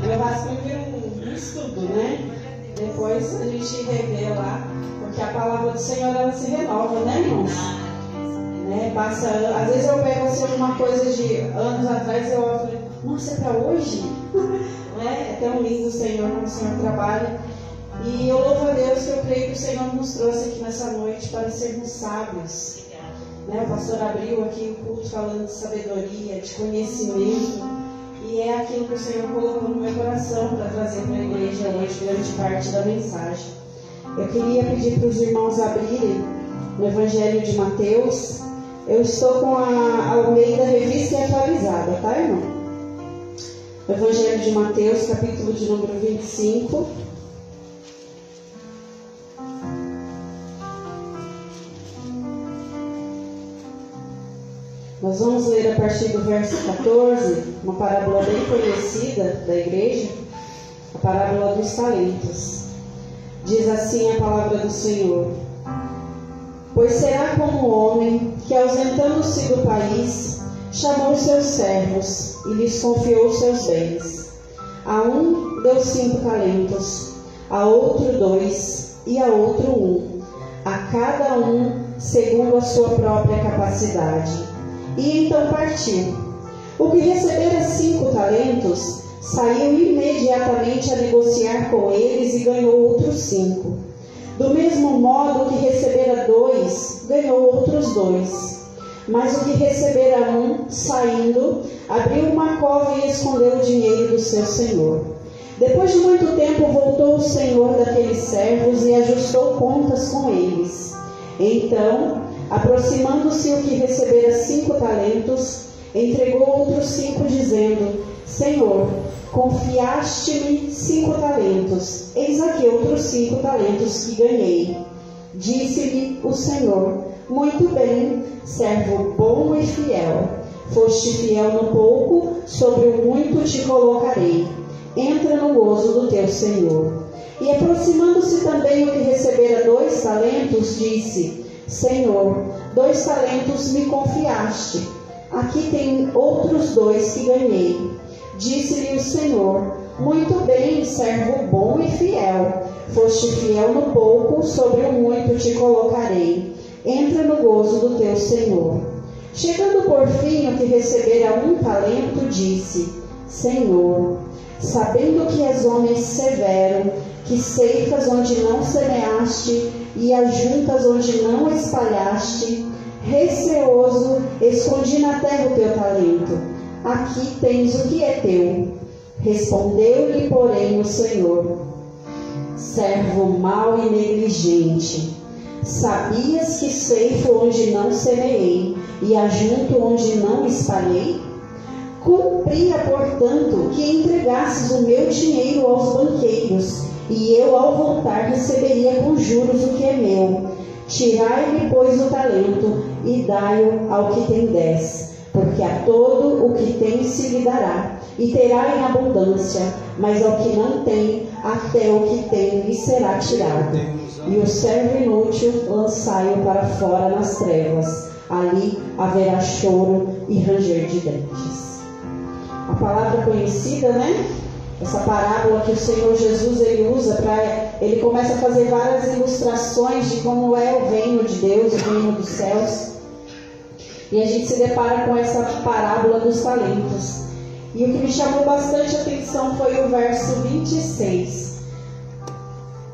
Eu faço como vira um estudo, né? Depois a gente revê lá, porque a palavra do Senhor ela se renova, né, irmãos? Né? Às vezes eu pego assim alguma coisa de anos atrás e eu falo, nossa, é para hoje? Né? É tão lindo o Senhor como o Senhor trabalha. E eu louvo a Deus que eu creio que o Senhor nos trouxe aqui nessa noite para sermos sábios. Né? O pastor abriu aqui o culto falando de sabedoria, de conhecimento. E é aquilo que o Senhor colocou no meu coração para trazer para a igreja hoje, grande parte da mensagem. Eu queria pedir para os irmãos abrirem no Evangelho de Mateus. Eu estou com a Almeida Revista e Atualizada, tá, irmão? Evangelho de Mateus, capítulo de número 25. Nós vamos ler a partir do verso 14, uma parábola bem conhecida da igreja, a parábola dos talentos. Diz assim a palavra do Senhor: Pois será como um homem que, ausentando-se do país, chamou seus servos e lhes confiou seus bens. A um deu 5 talentos, a outro 2 e a outro 1, a cada um segundo a sua própria capacidade. E então partiu. O que recebera 5 talentos saiu imediatamente a negociar com eles e ganhou outros 5. Do mesmo modo, o que recebera 2 ganhou outros 2. Mas o que recebera 1, saindo, abriu uma cova e escondeu o dinheiro do seu senhor. Depois de muito tempo voltou o senhor daqueles servos e ajustou contas com eles. Então, aproximando-se o que recebera 5 talentos, entregou outros 5, dizendo: Senhor, confiaste-me 5 talentos, eis aqui outros 5 talentos que ganhei. Disse-lhe o Senhor: muito bem, servo bom e fiel. Foste fiel no pouco, sobre o muito te colocarei. Entra no gozo do teu Senhor. E aproximando-se também o que recebera 2 talentos, disse: Senhor, 2 talentos me confiaste. Aqui tem outros 2 que ganhei. Disse-lhe o Senhor: muito bem, servo bom e fiel. Foste fiel no pouco, sobre o muito te colocarei. Entra no gozo do teu Senhor. Chegando por fim o que recebera 1 talento, disse: Senhor, sabendo que és homem severo, que ceifas onde não semeaste e ajuntas onde não espalhaste, receoso, escondi na terra o teu talento. Aqui tens o que é teu. Respondeu-lhe, porém, o Senhor: servo mau e negligente, sabias que ceifo onde não semeei e ajunto onde não espalhei? Cumpria, portanto, que entregasses o meu dinheiro aos banqueiros, e eu, ao voltar, receberia com juros o que é meu. Tirai-lhe, pois, o talento, e dai-o ao que tem 10, porque a todo o que tem se lhe dará, e terá em abundância, mas ao que não tem, até o que tem lhe será tirado. E o servo inútil lançai-o para fora nas trevas, ali haverá choro e ranger de dentes. A palavra conhecida, né? Essa parábola que o Senhor Jesus ele usa ele começa a fazer várias ilustrações de como é o reino de Deus, o reino dos céus. E a gente se depara com essa parábola dos talentos. E o que me chamou bastante atenção foi o verso 26,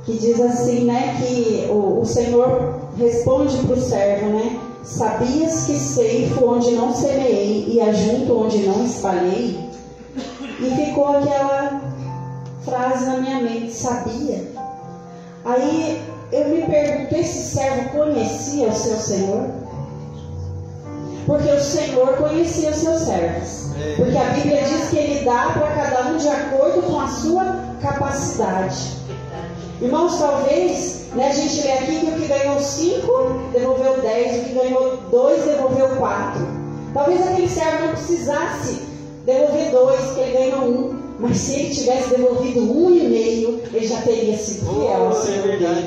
que diz assim, né, que o Senhor responde para o servo, né? Sabias que ceifo onde não semeei e ajunto onde não espalhei? E ficou aquela frase na minha mente: sabia? Aí eu me pergunto, esse servo conhecia o seu Senhor? Porque o Senhor conhecia os seus servos. Porque a Bíblia diz que Ele dá para cada um de acordo com a sua capacidade. Irmãos, talvez, né, a gente lê aqui que o que ganhou 5 devolveu 10, o que ganhou 2 devolveu 4. Talvez aquele servo não precisasse devolver 2, porque ele ganhou 1. Mas se ele tivesse devolvido 1,5, ele já teria sido fiel ao Senhor dele.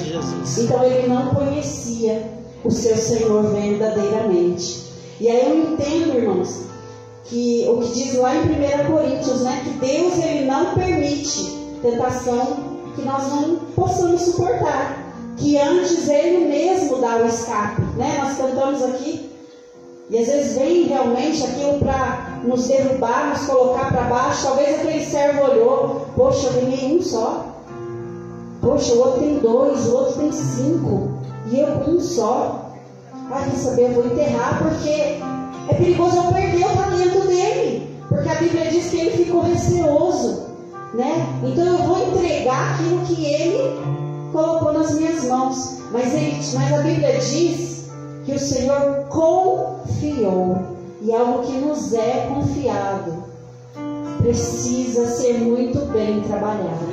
Então ele não conhecia o seu Senhor verdadeiramente. E aí eu entendo, irmãos, que o que diz lá em 1 Coríntios, né, que Deus ele não permite tentação que nós não possamos suportar, que antes Ele mesmo dá o escape, né? Nós cantamos aqui, e às vezes vem realmente aquilo para nos derrubar, nos colocar para baixo. Talvez aquele servo olhou: poxa, eu ganhei 1 só, poxa, o outro tem 2, o outro tem 5, e eu com 1 só. Quer saber, eu vou enterrar, porque é perigoso eu perder o talento dele, porque a Bíblia diz que ele ficou receoso, né? Então eu vou entregar aquilo que ele colocou nas minhas mãos. Mas a Bíblia diz que o Senhor confiou, e algo que nos é confiado precisa ser muito bem trabalhado.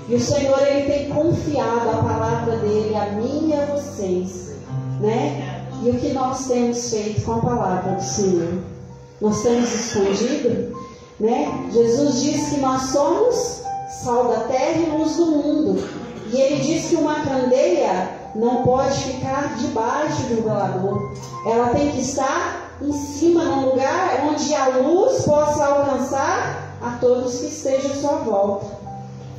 E o Senhor ele tem confiado a palavra dele a mim e a vocês, né? E o que nós temos feito com a palavra do Senhor? Nós temos escondido, né? Jesus diz que nós somos sal da terra e luz do mundo. E ele diz que uma candeia não pode ficar debaixo de um velador. Ela tem que estar em cima, num lugar onde a luz possa alcançar a todos que estejam à sua volta,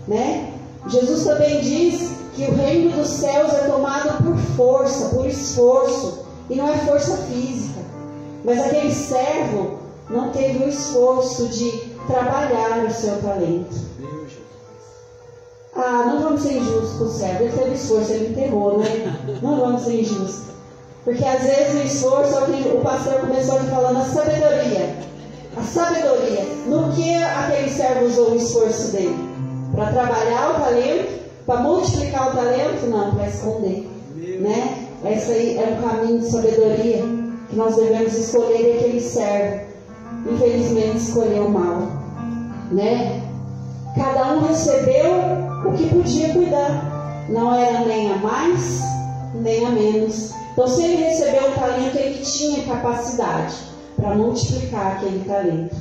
né? Jesus também diz que o reino dos céus é tomado por força, por esforço, e não é força física. Mas aquele servo não teve o esforço de trabalhar o seu talento. Ah, não vamos ser injustos com o servo, ele teve esforço, ele enterrou, né? Não vamos ser injustos. Porque às vezes o esforço, o pastor começou aqui falando a sabedoria. A sabedoria. No que aquele servo usou o esforço dele? Para trabalhar o talento? Para multiplicar o talento? Não, para esconder. Né? Esse aí é um caminho de sabedoria que nós devemos escolher, e aquele servo, infelizmente, escolheu mal. Né? Cada um recebeu o que podia cuidar. Não era nem a mais, nem a menos. Então, se ele recebeu um talento, ele tinha capacidade para multiplicar aquele talento.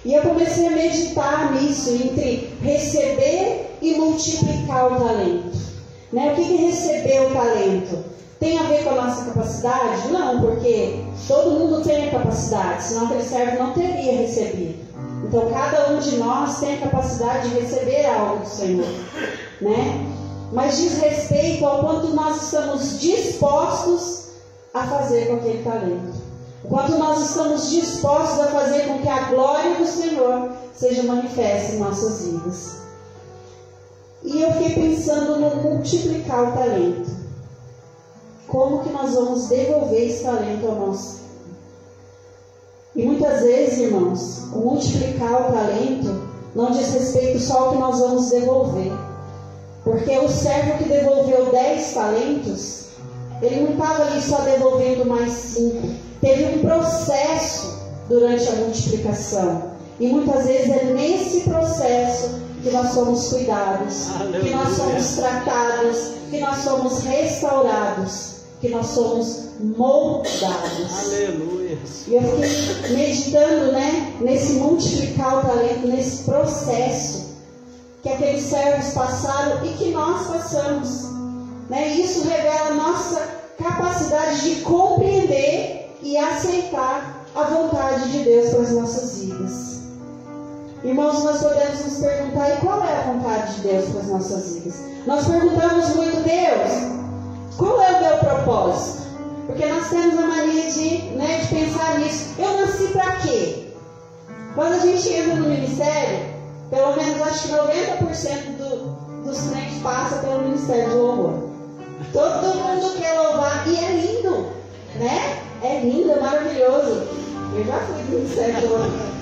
E eu comecei a meditar nisso, entre receber e multiplicar o talento. Né? O que receber o talento? Tem a ver com a nossa capacidade? Não, porque todo mundo tem a capacidade, senão aquele servo não teria recebido. Então, cada um de nós tem a capacidade de receber algo do Senhor. Né? Mas diz respeito ao quanto nós estamos dispostos a fazer com aquele talento. O quanto nós estamos dispostos a fazer com que a glória do Senhor seja manifesta em nossas vidas. E eu fiquei pensando no multiplicar o talento. Como que nós vamos devolver esse talento ao nosso? E muitas vezes, irmãos, o multiplicar o talento não diz respeito só ao que nós vamos devolver. Porque o servo que devolveu 10 talentos, ele não estava ali só devolvendo mais 5. Teve um processo durante a multiplicação. E muitas vezes é nesse processo que nós somos cuidados, que nós somos tratados, que nós somos restaurados, que nós somos moldados. Aleluia. E eu fiquei meditando, né, nesse multiplicar o talento, nesse processo que aqueles servos passaram e que nós passamos. Né? E isso revela a nossa capacidade de compreender e aceitar a vontade de Deus para as nossas vidas. Irmãos, nós podemos nos perguntar, e qual é a vontade de Deus para as nossas vidas? Nós perguntamos muito, Deus, qual é o meu propósito? Porque nós temos a mania de pensar nisso. Eu nasci para quê? Quando a gente entra no ministério, pelo menos acho que 90% dos crentes passa pelo ministério de louvor. Todo mundo quer louvar e é lindo, né? É lindo, é maravilhoso. Eu já fui do ministério de louvor.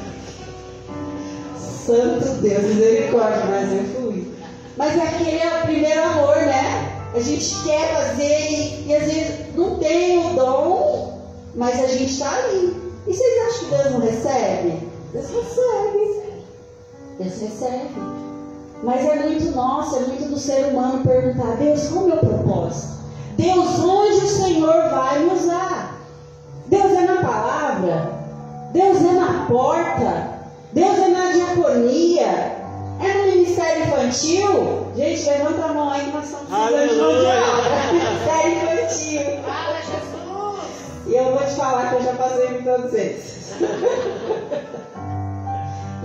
Santo Deus, misericórdia, mas eu fui. Mas aquele é o primeiro amor, né? A gente quer fazer e às vezes não tem o dom, mas a gente está ali. E vocês acham que Deus não recebe? Deus recebe. Deus recebe. Mas é muito nosso, é muito do ser humano perguntar, Deus, qual é o meu propósito? Deus, onde o Senhor vai me usar? Deus é na palavra? Deus é na porta? Deus é na diaconia? É no ministério infantil? Gente, levanta a mão aí que nós estamos precisando de mão de obra. Ministério infantil. Fala, Jesus! E eu vou te falar que eu já passei por todos esses.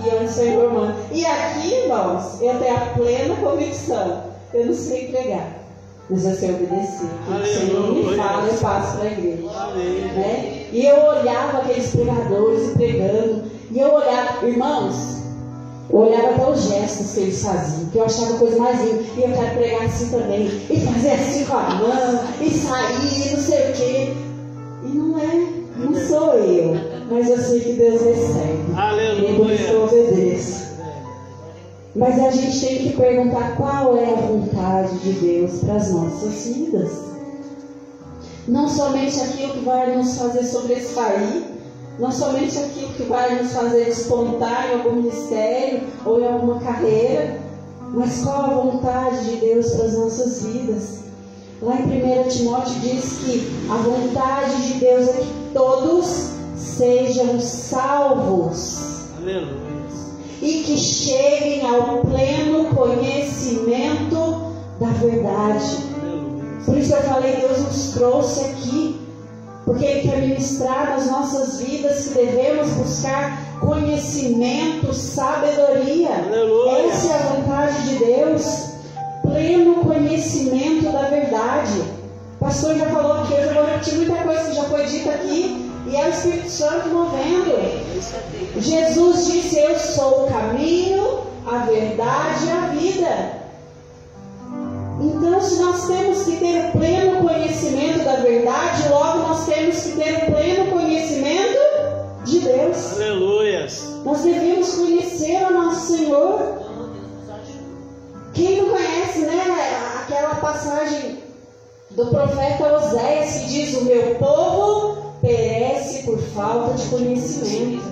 E eu não sei irmão. E aqui, irmãos, eu tenho a plena convicção. Eu não sei pregar, mas eu sei obedecer. O Senhor me fala, eu passo para a igreja. Né? E eu olhava aqueles pregadores pregando. E eu olhava, irmãos, eu olhava até os gestos que eles faziam, que eu achava a coisa mais linda. E eu quero pregar assim também. E fazer assim com a mão, e sair, não sei o quê. E não sou eu. Mas eu sei que Deus recebe. Aleluia. E por isso eu obedeço. Mas a gente tem que perguntar qual é a vontade de Deus para as nossas vidas. Não somente aquilo que vai nos fazer sobressair, não somente aquilo que vai nos fazer despontar em algum ministério ou em alguma carreira, mas qual a vontade de Deus para as nossas vidas. Lá em 1 Timóteo diz que a vontade de Deus é que todos sejam salvos. Aleluia. E que cheguem ao pleno conhecimento da verdade. Por isso eu falei, Deus nos trouxe aqui, porque Ele quer ministrar nas nossas vidas que devemos buscar conhecimento, sabedoria. Aleluia. Essa é a vontade de Deus. pleno conhecimento da verdade. O pastor já falou aqui, eu já vou repetir muita coisa que já foi dita aqui, e é o Espírito Santo movendo. Jesus disse: eu sou o caminho, a verdade e a vida. Então, se nós temos que ter o pleno conhecimento da verdade, logo nós temos que ter o pleno conhecimento de Deus. Aleluias. Nós devemos conhecer o nosso Senhor. Quem não conhece, né, aquela passagem do profeta Oséias que diz: o meu povo perece por falta de conhecimento.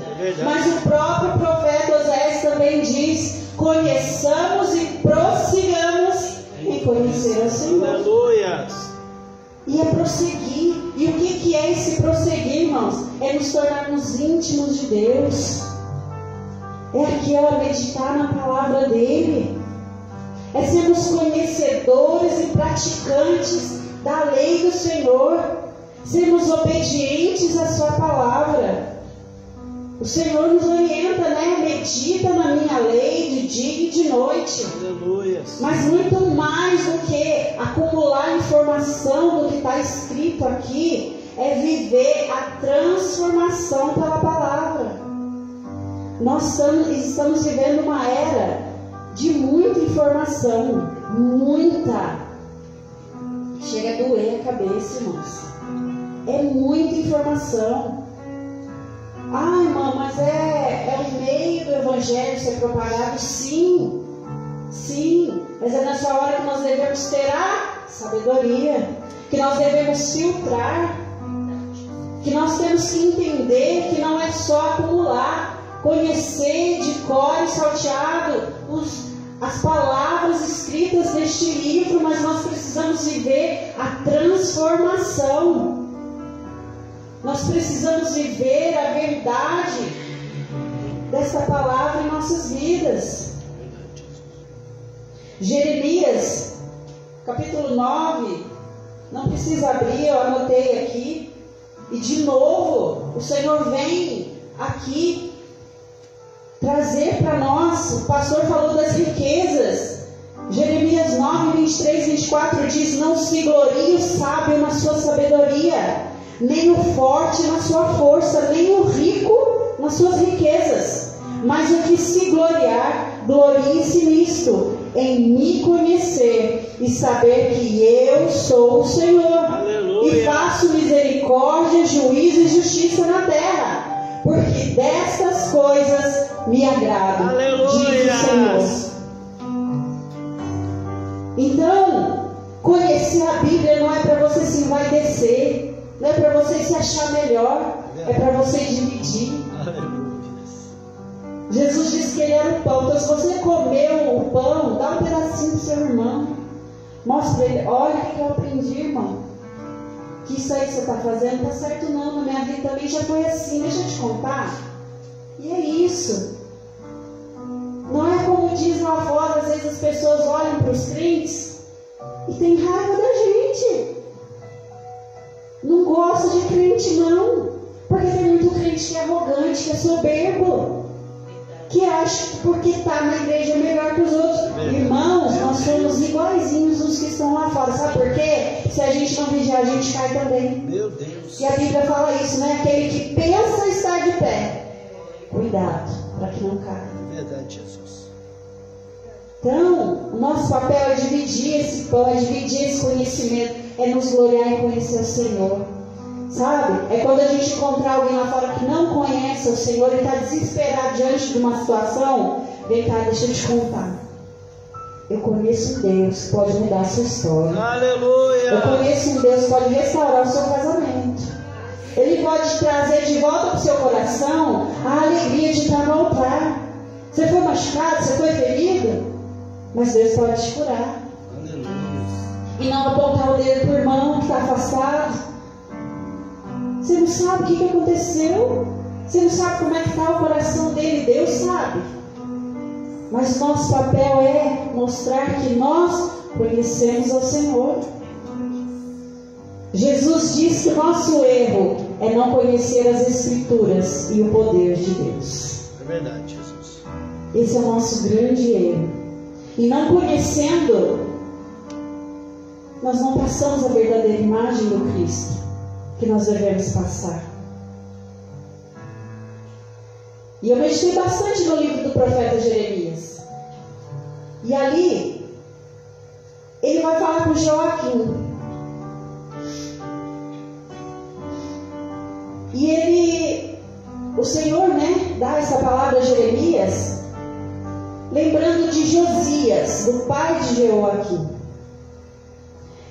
Mas o próprio profeta Oséias também diz: conheçamos e prossigamos em conhecer o Senhor. Aleluias. E é prosseguir. E o que é esse prosseguir, irmãos? É nos tornarmos íntimos de Deus. É aqui, ó, meditar na palavra dele. É sermos conhecedores e praticantes da lei do Senhor. Sermos obedientes à sua palavra. O Senhor nos orienta, né? Medita na minha lei de dia e de noite. Aleluia. Mas muito mais do que acumular informação do que está escrito aqui, é viver a transformação pela palavra. Nós estamos vivendo uma era de muita informação. Muita. Chega a doer a cabeça, irmãos. É muita informação. Ah, irmã, mas é o meio do Evangelho ser propagado? Sim, sim. Mas é nessa hora que nós devemos ter a sabedoria, que nós devemos filtrar, que nós temos que entender que não é só acumular, conhecer de cor e salteado as palavras escritas neste livro, mas nós precisamos viver a transformação. Nós precisamos viver a verdade desta palavra em nossas vidas. Jeremias, capítulo 9, não precisa abrir, eu anotei aqui. E de novo, o Senhor vem aqui trazer para nós, o pastor falou das riquezas. Jeremias 9, 23, 24 diz: não se glorie o sábio na sua sabedoria, nem o forte na sua força, nem o rico nas suas riquezas. Mas o que se gloriar, glorie-se nisto, em me conhecer e saber que eu sou o Senhor. Aleluia. E faço misericórdia, juízo e justiça na terra, porque destas coisas me agrado. Aleluia. Diz o Senhor. Então, conhecer a Bíblia não é para você se envaidecer, não é para você se achar melhor, é para você dividir. Jesus disse que ele era o pão. Então, se você comeu o pão, dá um pedacinho pro seu irmão. Mostra para ele: olha o que eu aprendi, irmão. Que isso aí que você está fazendo não está certo não. Na minha vida também já foi assim. Deixa eu te contar. E é isso. Não é como diz lá fora, às vezes as pessoas olham para os crentes e tem raiva da gente. Não gosta de crente não. Porque tem muito crente que é arrogante, que é soberbo, que acha que porque está na igreja é melhor que os outros. Irmãos, nós somos iguaizinhos os que estão lá fora. Sabe por quê? Se a gente não vigiar, a gente cai também. Meu Deus. E a Bíblia fala isso, né? Aquele que pensa estar de pé, cuidado para que não caia. Verdade, Jesus. Então, o nosso papel é dividir esse pão, é dividir esse conhecimento, é nos gloriar em conhecer o Senhor. Sabe? É quando a gente encontrar alguém lá fora que não conhece o Senhor e está desesperado diante de uma situação. Vem cá, deixa eu te contar. Eu conheço um Deus que pode mudar a sua história. Aleluia! Eu conheço um Deus que pode restaurar o seu casamento. Ele pode trazer de volta para o seu coração a alegria de estar no altar. Você foi machucado, você foi ferido, mas Deus pode te curar. Aleluia! E não apontar o dedo para o irmão que está afastado. Você não sabe o que aconteceu. Você não sabe como é que está o coração dele. Deus sabe. Mas nosso papel é mostrar que nós conhecemos ao Senhor. Jesus disse que o nosso erro é não conhecer as Escrituras e o poder de Deus. É verdade, Jesus. Esse é o nosso grande erro. E não conhecendo, nós não passamos a verdadeira imagem do Cristo que nós devemos passar. E eu meditei bastante no livro do profeta Jeremias. E ali, ele vai falar com Joaquim. E o Senhor, dá essa palavra a Jeremias, lembrando de Josias, do pai de Joaquim.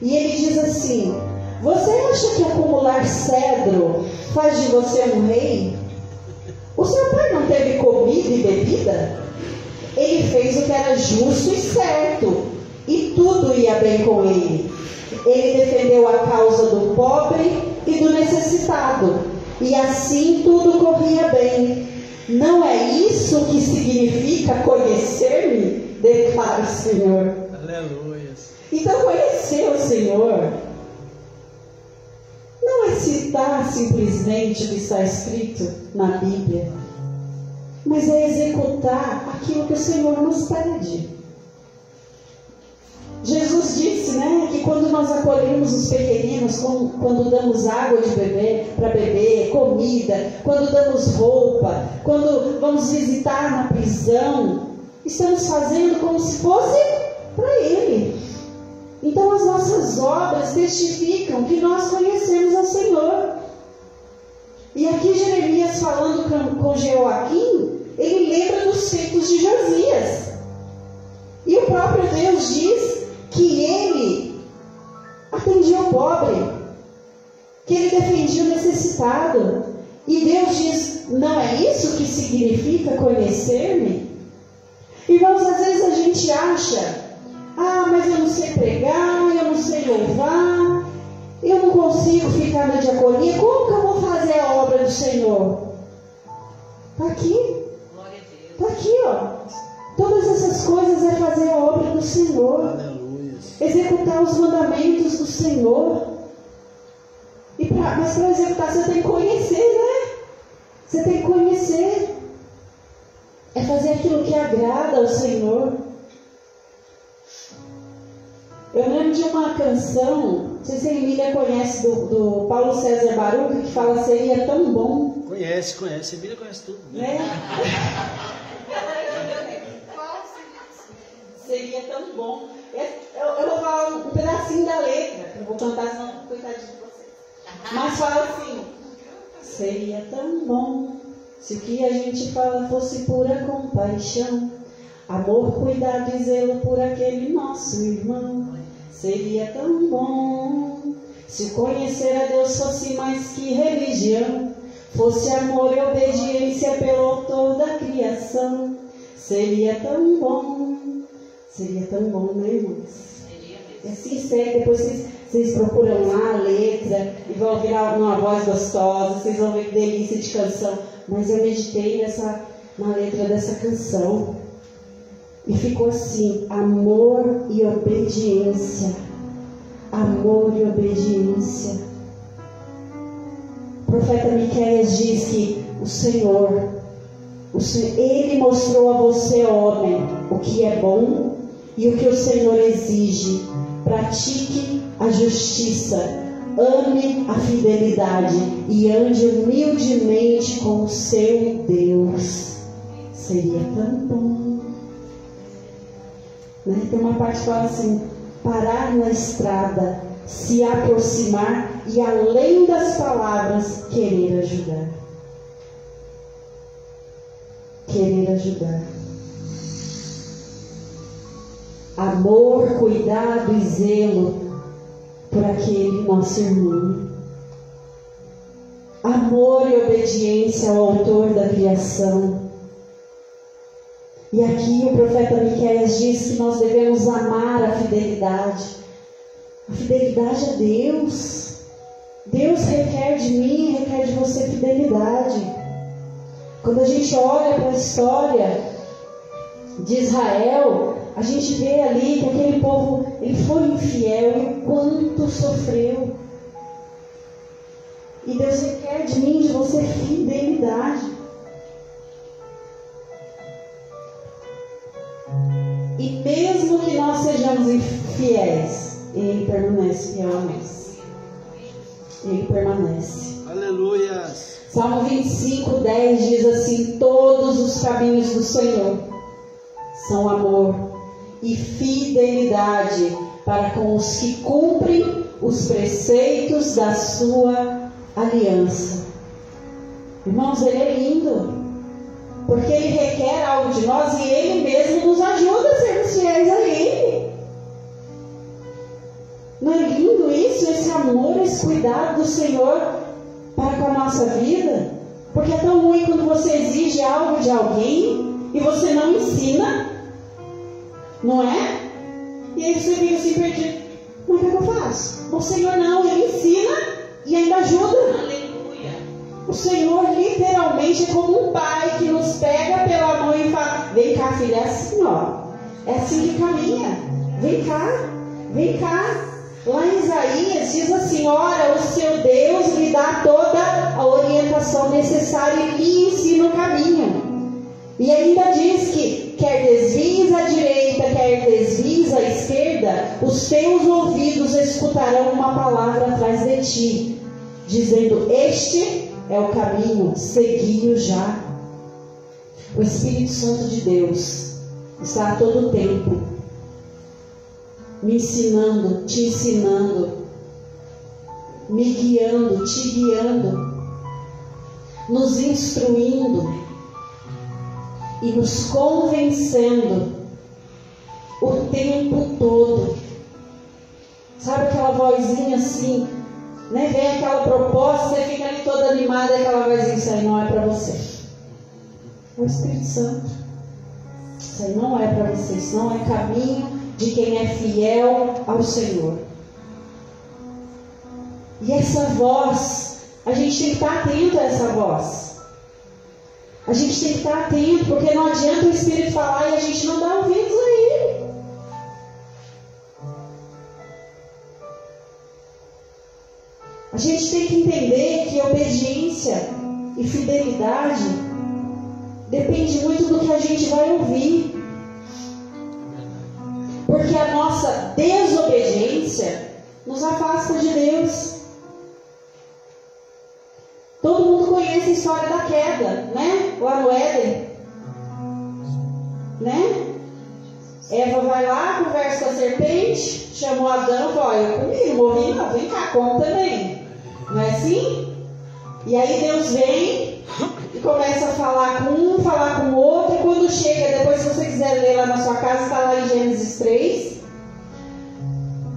E ele diz assim: você acha que acumular cedro faz de você um rei? O seu pai não teve comida e bebida? Ele fez o que era justo e certo, e tudo ia bem com ele. Ele defendeu a causa do pobre e do necessitado, e assim tudo corria bem. Não é isso que significa conhecer-me? Declara o Senhor. Aleluia. Então, conhecer o Senhor não é citar simplesmente o que está escrito na Bíblia, mas é executar aquilo que o Senhor nos pede. Jesus disse, que quando nós acolhemos os pequeninos, quando damos água de beber para beber, comida, quando damos roupa, quando vamos visitar na prisão, estamos fazendo como se fosse para Ele. Então as nossas obras testificam que nós conhecemos ao Senhor. E aqui Jeremias, falando com Joaquim, ele lembra dos feitos de Josias. E o próprio Deus diz que ele atendia o pobre, que ele defendia o necessitado. E Deus diz: não é isso que significa conhecer-me? Irmãos, às vezes a gente acha: mas eu não sei pregar, eu não sei louvar, eu não consigo ficar na diaconia, como que eu vou fazer a obra do Senhor? Está aqui. Está aqui, Todas essas coisas é fazer a obra do Senhor. Aleluia. Executar os mandamentos do Senhor. Mas para executar você tem que conhecer, Você tem que conhecer. É fazer aquilo que agrada ao Senhor. Eu lembro de uma canção, não sei se a Emília conhece, do Paulo César Baruch, que fala: seria tão bom. Conhece, a Emília conhece tudo. Seria tão bom. Eu vou falar um pedacinho da letra, não vou cantar, senão coitadinho de vocês. Mas fala assim: seria tão bom se o que a gente fala fosse pura compaixão, amor, cuidado e zelo por aquele nosso irmão. Seria tão bom se o conhecer a Deus fosse mais que religião, fosse amor e obediência pelo autor da criação. Seria tão bom, irmãos? É sincero. Depois vocês procuram lá a letra e vão ouvir uma voz gostosa, vocês vão ver que delícia de canção. Mas eu meditei na letra dessa canção. E ficou assim: amor e obediência. Amor e obediência. O profeta Miqueias diz que o Senhor, Ele mostrou a você, homem, o que é bom e o que o Senhor exige. Pratique a justiça, ame a fidelidade e ande humildemente com o seu Deus. Seria tão bom. Tem uma parte que fala assim: parar na estrada, se aproximar e, além das palavras, querer ajudar. Querer ajudar. Amor, cuidado e zelo por aquele nosso irmão. Amor e obediência ao autor da criação. E aqui o profeta Miqueias diz que nós devemos amar a fidelidade. A fidelidade a Deus. Deus requer de mim, requer de você fidelidade. Quando a gente olha para a história de Israel, a gente vê ali que aquele povo, ele foi infiel e o quanto sofreu. E Deus requer de mim, de você, fidelidade. E mesmo que nós sejamos infiéis, Ele permanece fiel a nós. Ele permanece. Aleluia. Salmo 25, 10 diz assim: todos os caminhos do Senhor são amor e fidelidade para com os que cumprem os preceitos da sua aliança. Irmãos, Ele é lindo, porque Ele requer algo de nós e Ele mesmo nos ajuda a sermos fiéis a Ele. Não é lindo isso? Esse amor, esse cuidado do Senhor para com a nossa vida? Porque é tão ruim quando você exige algo de alguém e você não ensina, não é? E aí você fica assim perdido. Mas o que eu faço? O Senhor não, Ele ensina e ainda ajuda. Aleluia. O Senhor literalmente é como um pai que nos pega pela mão e fala: vem cá, filha, é assim, ó. É assim que caminha. Vem cá, vem cá. Lá em Isaías diz assim: ora, o seu Deus lhe dá toda a orientação necessária e lhe ensina o caminho. E ainda diz que quer desvies à direita, quer desvies à esquerda, os teus ouvidos escutarão uma palavra atrás de ti, dizendo: este é o caminho, segui-o já. O Espírito Santo de Deus está a todo tempo me ensinando, te ensinando, me guiando, te guiando, nos instruindo e nos convencendo o tempo todo. Sabe aquela vozinha assim, né? Vem aquela proposta, você fica ali toda animada e aquela vozinha: isso aí não é para você. É o Espírito Santo. Isso aí não é para você, isso não é caminho de quem é fiel ao Senhor. E essa voz, a gente tem que estar atento a essa voz. A gente tem que estar atento, porque não adianta o Espírito falar e a gente não dar ouvidos a Ele. A gente tem que entender que obediência e fidelidade depende muito do que a gente vai ouvir. Porque a nossa desobediência nos afasta de Deus. Todo mundo conhece a história da queda, né? Lá no Éden, né? Eva vai lá, conversa com a serpente, chamou Adão e falou: olha, eu comi, não morri não, vem cá, come também. Não é assim? E aí Deus vem e começa a falar com um, falar com o outro, e quando chega, depois se você quiser ler lá na sua casa, está lá em Gênesis 3,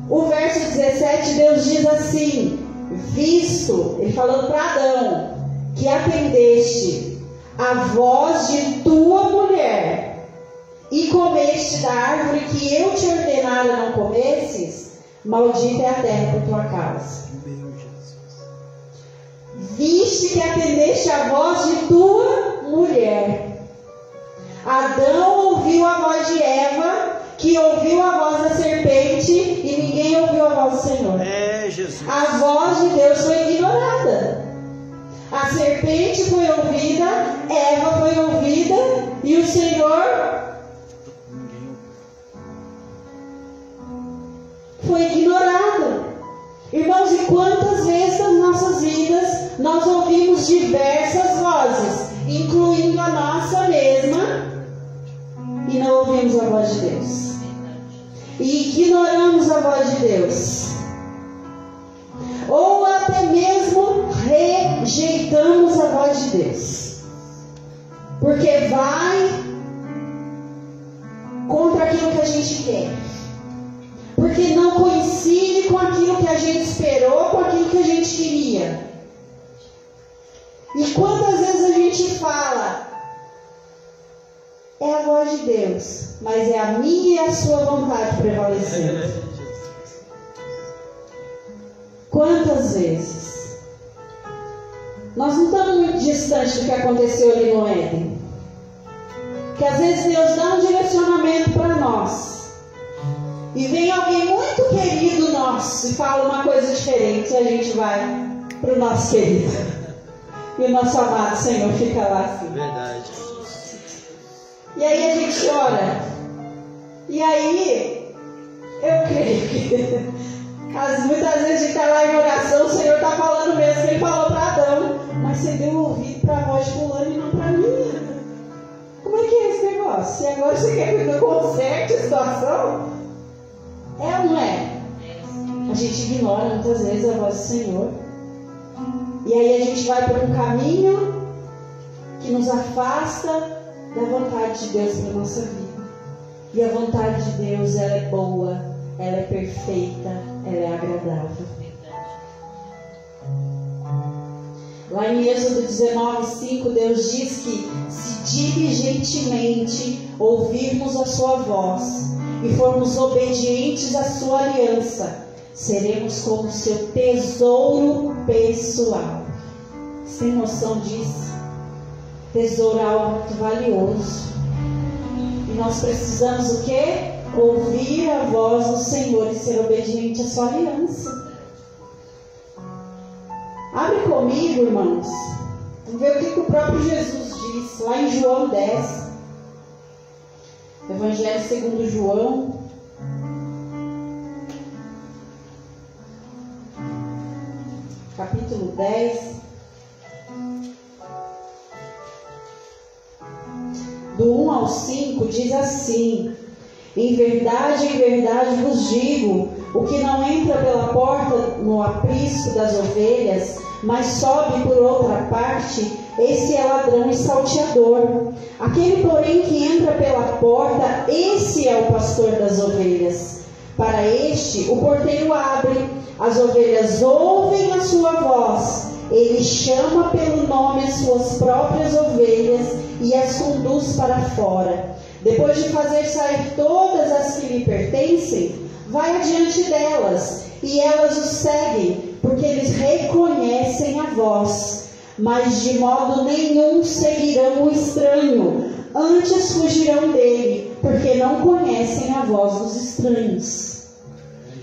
o verso 17, Deus diz assim: visto, ele falando para Adão, que atendeste a voz de tua mulher e comeste da árvore que eu te ordenara não comesses, maldita é a terra por tua causa. Viste que atendeste a voz de tua mulher. Adão ouviu a voz de Eva, que ouviu a voz da serpente, e ninguém ouviu a voz do Senhor. A voz de Deus foi ignorada. A serpente foi ouvida, Eva foi ouvida, e o Senhor foi ignorado. Irmãos, e quantas vezes nas nossas vidas nós ouvimos diversas vozes, incluindo a nossa mesma, e não ouvimos a voz de Deus, e ignoramos a voz de Deus, ou até mesmo rejeitamos a voz de Deus, porque vai contra aquilo que a gente quer, porque não coincide com aquilo que a gente esperou, com aquilo que a gente queria. E quantas vezes a gente fala: é a voz de Deus, mas é a minha e a sua vontade prevalecendo. Quantas vezes? Nós não estamos muito distantes do que aconteceu ali no Éden. Que às vezes Deus dá um direcionamento para nós, e vem alguém muito querido nosso e fala uma coisa diferente, e a gente vai para o nosso querido. E o nosso amado Senhor fica lá assim. Verdade. E aí a gente ora. E aí Eu creio que muitas vezes a gente está lá em oração, o Senhor está falando mesmo que Ele falou para Adão, mas você deu ouvido para a voz de fulano e não para mim. Como é que é esse negócio? E agora você quer que eu conserte a situação? É ou não é? A gente ignora muitas vezes a voz do Senhor. E aí a gente vai por um caminho que nos afasta da vontade de Deus para a nossa vida. E a vontade de Deus, ela é boa, ela é perfeita, ela é agradável. Lá em Êxodo 19:5, Deus diz que se diligentemente ouvirmos a sua voz e formos obedientes à sua aliança, seremos como seu tesouro pessoal. Você tem noção disso? Tesouro é algo muito valioso. E nós precisamos o quê? Ouvir a voz do Senhor e ser obediente à sua aliança. Abre comigo, irmãos. Vamos ver o que o próprio Jesus diz lá em João 10. Evangelho segundo João. Capítulo 10. Do 1 ao 5 diz assim: em verdade vos digo, o que não entra pela porta no aprisco das ovelhas, mas sobe por outra parte, esse é ladrão e salteador. Aquele, porém, que entra pela porta, esse é o pastor das ovelhas. Para este, o porteiro abre, as ovelhas ouvem a sua voz, ele chama pelo nome as suas próprias ovelhas e as conduz para fora. Depois de fazer sair todas as que lhe pertencem, vai adiante delas, e elas o seguem, porque eles reconhecem a voz. Mas de modo nenhum seguirão o estranho, antes fugirão dele, porque não conhecem a voz dos estranhos.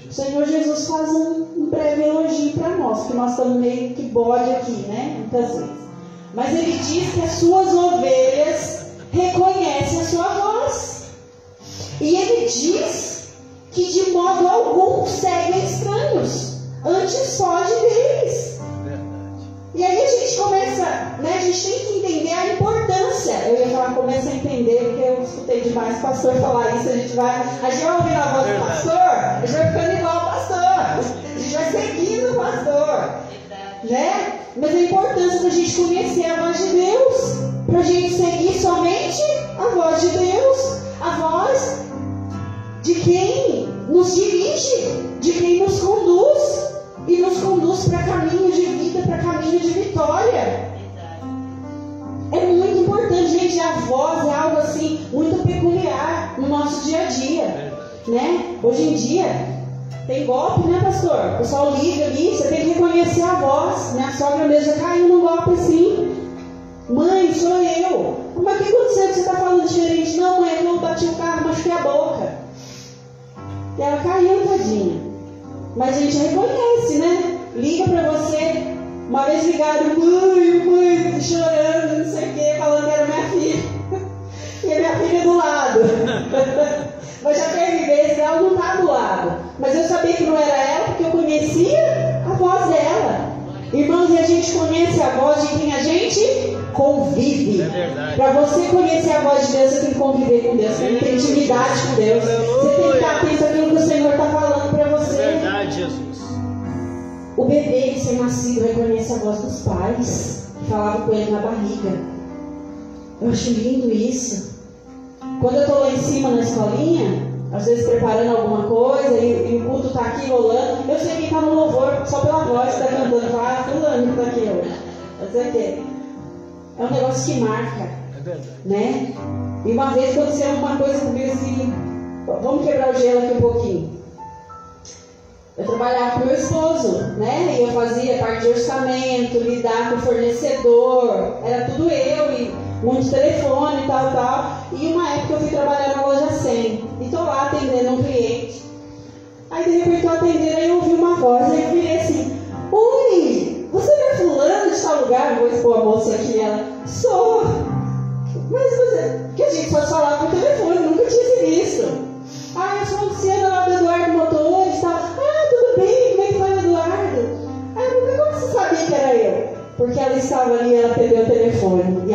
O Senhor Jesus faz um breve elogio para nós, que nós estamos meio que bode aqui, né? Muitas vezes. Mas ele diz que as suas ovelhas reconhecem a sua voz. E ele diz que de modo algum seguem estranhos, antes foge deles. E aí a gente começa, né, a gente tem que entender a importância. Eu ia falar, começa a entender, porque eu escutei demais o pastor falar isso. A gente vai ouvir a voz do pastor, a gente vai ficando igual ao pastor, a gente vai seguindo o pastor, né? Mas a importância da gente conhecer a voz de Deus, para a gente seguir somente a voz de Deus, a voz de quem nos dirige, de quem nos conduz, e nos conduz para caminho de vida, para caminho de vitória. É muito importante, gente. A voz é algo assim muito peculiar no nosso dia a dia, né? Hoje em dia tem golpe, né, pastor? O pessoal liga ali, você tem que reconhecer a voz. Minha sogra mesmo já caiu num golpe assim. Mãe, sou eu. Mas o que aconteceu que você está falando diferente? Não, mãe, eu bati o carro, machuquei a boca. E ela caiu, tadinha. Mas a gente reconhece, né? Liga pra você. Uma vez ligaram, mãe, chorando, não sei o que, falando que era minha filha. E a minha filha do lado. Mas já teve vezes que ela não está do lado. Mas eu sabia que não era ela, porque eu conhecia a voz dela. Irmãos, e a gente conhece a voz de quem a gente convive. É verdade. Para você conhecer a voz de Deus, você tem que conviver com Deus, você tem que ter intimidade com Deus. Você tem que estar atento àquilo que o Senhor está falando para você. É verdade, Jesus. O bebê recém-nascido reconhece a voz dos pais que falavam com ele na barriga. Eu acho lindo isso. Quando eu estou lá em cima na escolinha, às vezes preparando alguma coisa e o culto está aqui rolando, eu sei quem está no louvor só pela voz que está cantando. Fala, fulano que está aqui hoje. É um negócio que marca, É verdade. né? E uma vez aconteceu uma coisa comigo assim, vamos quebrar o gelo aqui um pouquinho. Eu trabalhava com meu esposo, né? E eu fazia parte de orçamento, lidar com o fornecedor, era tudo eu, e muito telefone e tal. E uma época eu fui trabalhar na loja 100, e tô lá atendendo um cliente. Aí de repente eu atendendo, aí eu ouvi uma voz, aí eu virei assim, oi, você não é fulano de tal lugar? Vou expor a moça aqui, ela, sou. Mas você, que a gente pode falar por telefone, nunca tinha visto. Ah, eu sou a Luciana lá do Eduardo Porque ela estava ali, ela atendeu o telefone. E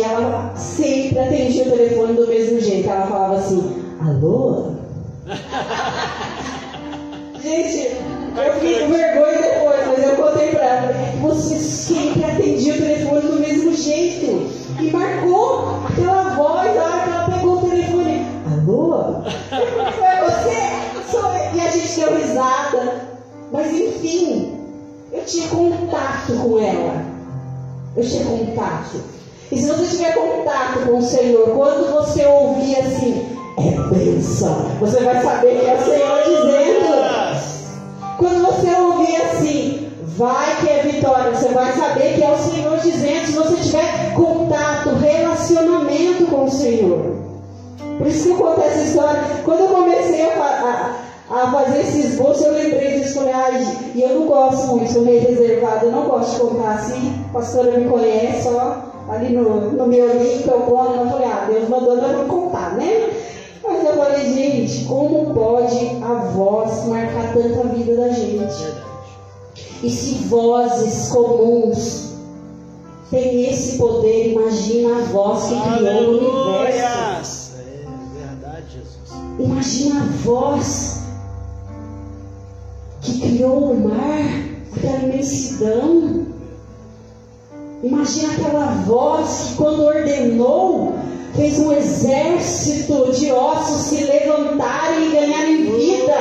ela sempre atendia o telefone do mesmo jeito. Ela falava assim: alô? Gente, eu fiquei com vergonha depois, mas eu contei pra ela. Você sempre atendia o telefone do mesmo jeito. E marcou aquela voz, a hora que ela pegou o telefone. Alô? Foi você? Sou eu. E a gente deu risada. Mas enfim, eu tinha contato com ela. Eu tinha contato. E se você tiver contato com o Senhor, quando você ouvir assim, é bênção, você vai saber que é o Senhor dizendo. Quando você ouvir assim, vai que é vitória, você vai saber que é o Senhor dizendo. Se você tiver contato, relacionamento com o Senhor. Por isso que eu conto essa história. Quando eu comecei a fazer esse esboço, eu lembrei disso. Falei, e eu não gosto muito, sou meio reservado, eu não gosto de contar assim. A pastora me conhece, ó, ali no meu link, eu conto. Eu falei, Deus mandou eu não contar, né? Mas eu falei, gente, como pode a voz marcar tanto a vida da gente? E se vozes comuns têm esse poder, imagina a voz que criou o universo. Imagina a voz que criou o mar, aquela imensidão. Imagina aquela voz que, quando ordenou, fez um exército de ossos se levantarem e ganharem vida.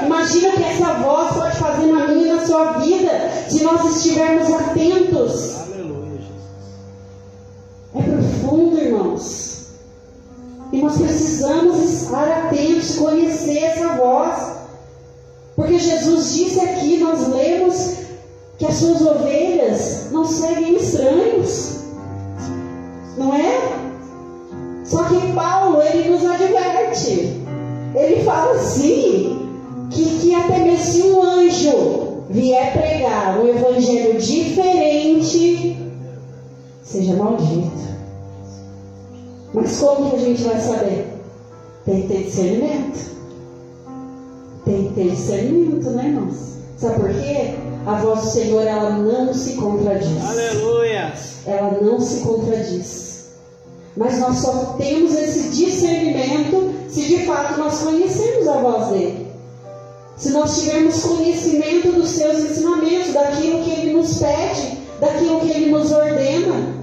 Imagina o que essa voz pode fazer na minha e na sua vida, se nós estivermos atentos. É profundo, irmãos. E nós precisamos estar atentos, conhecer essa voz. Porque Jesus disse aqui, nós lemos, que as suas ovelhas não seguem estranhos. Não é? Só que Paulo, ele nos adverte. Ele fala assim, que até mesmo se um anjo vier pregar um evangelho diferente, seja maldito. Mas como que a gente vai saber? Tem que ter discernimento. Tem que ter discernimento, né, irmãos? Sabe por quê? A voz do Senhor, ela não se contradiz. Aleluia! Ela não se contradiz. Mas nós só temos esse discernimento se de fato nós conhecermos a voz dele. Se nós tivermos conhecimento dos seus ensinamentos, daquilo que ele nos pede, daquilo que ele nos ordena.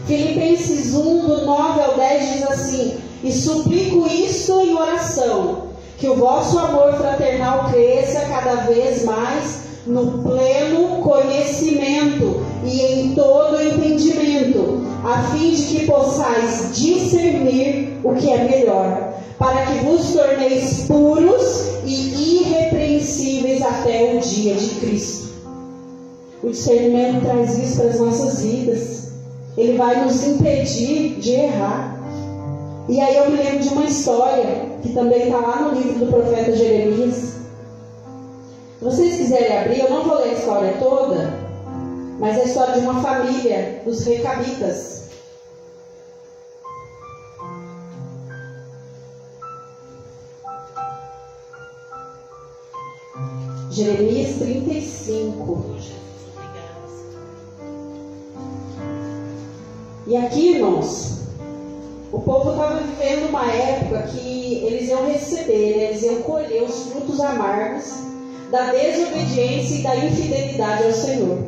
Filipenses 1, do 9 ao 10 diz assim: e suplico isto em oração, que o vosso amor fraternal cresça cada vez mais no pleno conhecimento e em todo entendimento, a fim de que possais discernir o que é melhor, para que vos torneis puros e irrepreensíveis até o dia de Cristo. O discernimento traz isso para as nossas vidas. Ele vai nos impedir de errar. E aí eu me lembro de uma história que também está lá no livro do profeta Jeremias. Se vocês quiserem abrir, eu não vou ler a história toda, mas é a história de uma família dos recabitas. Jeremias 35. E aqui, irmãos, o povo estava vivendo uma época que eles iam receber, né? Eles iam colher os frutos amargos da desobediência e da infidelidade ao Senhor.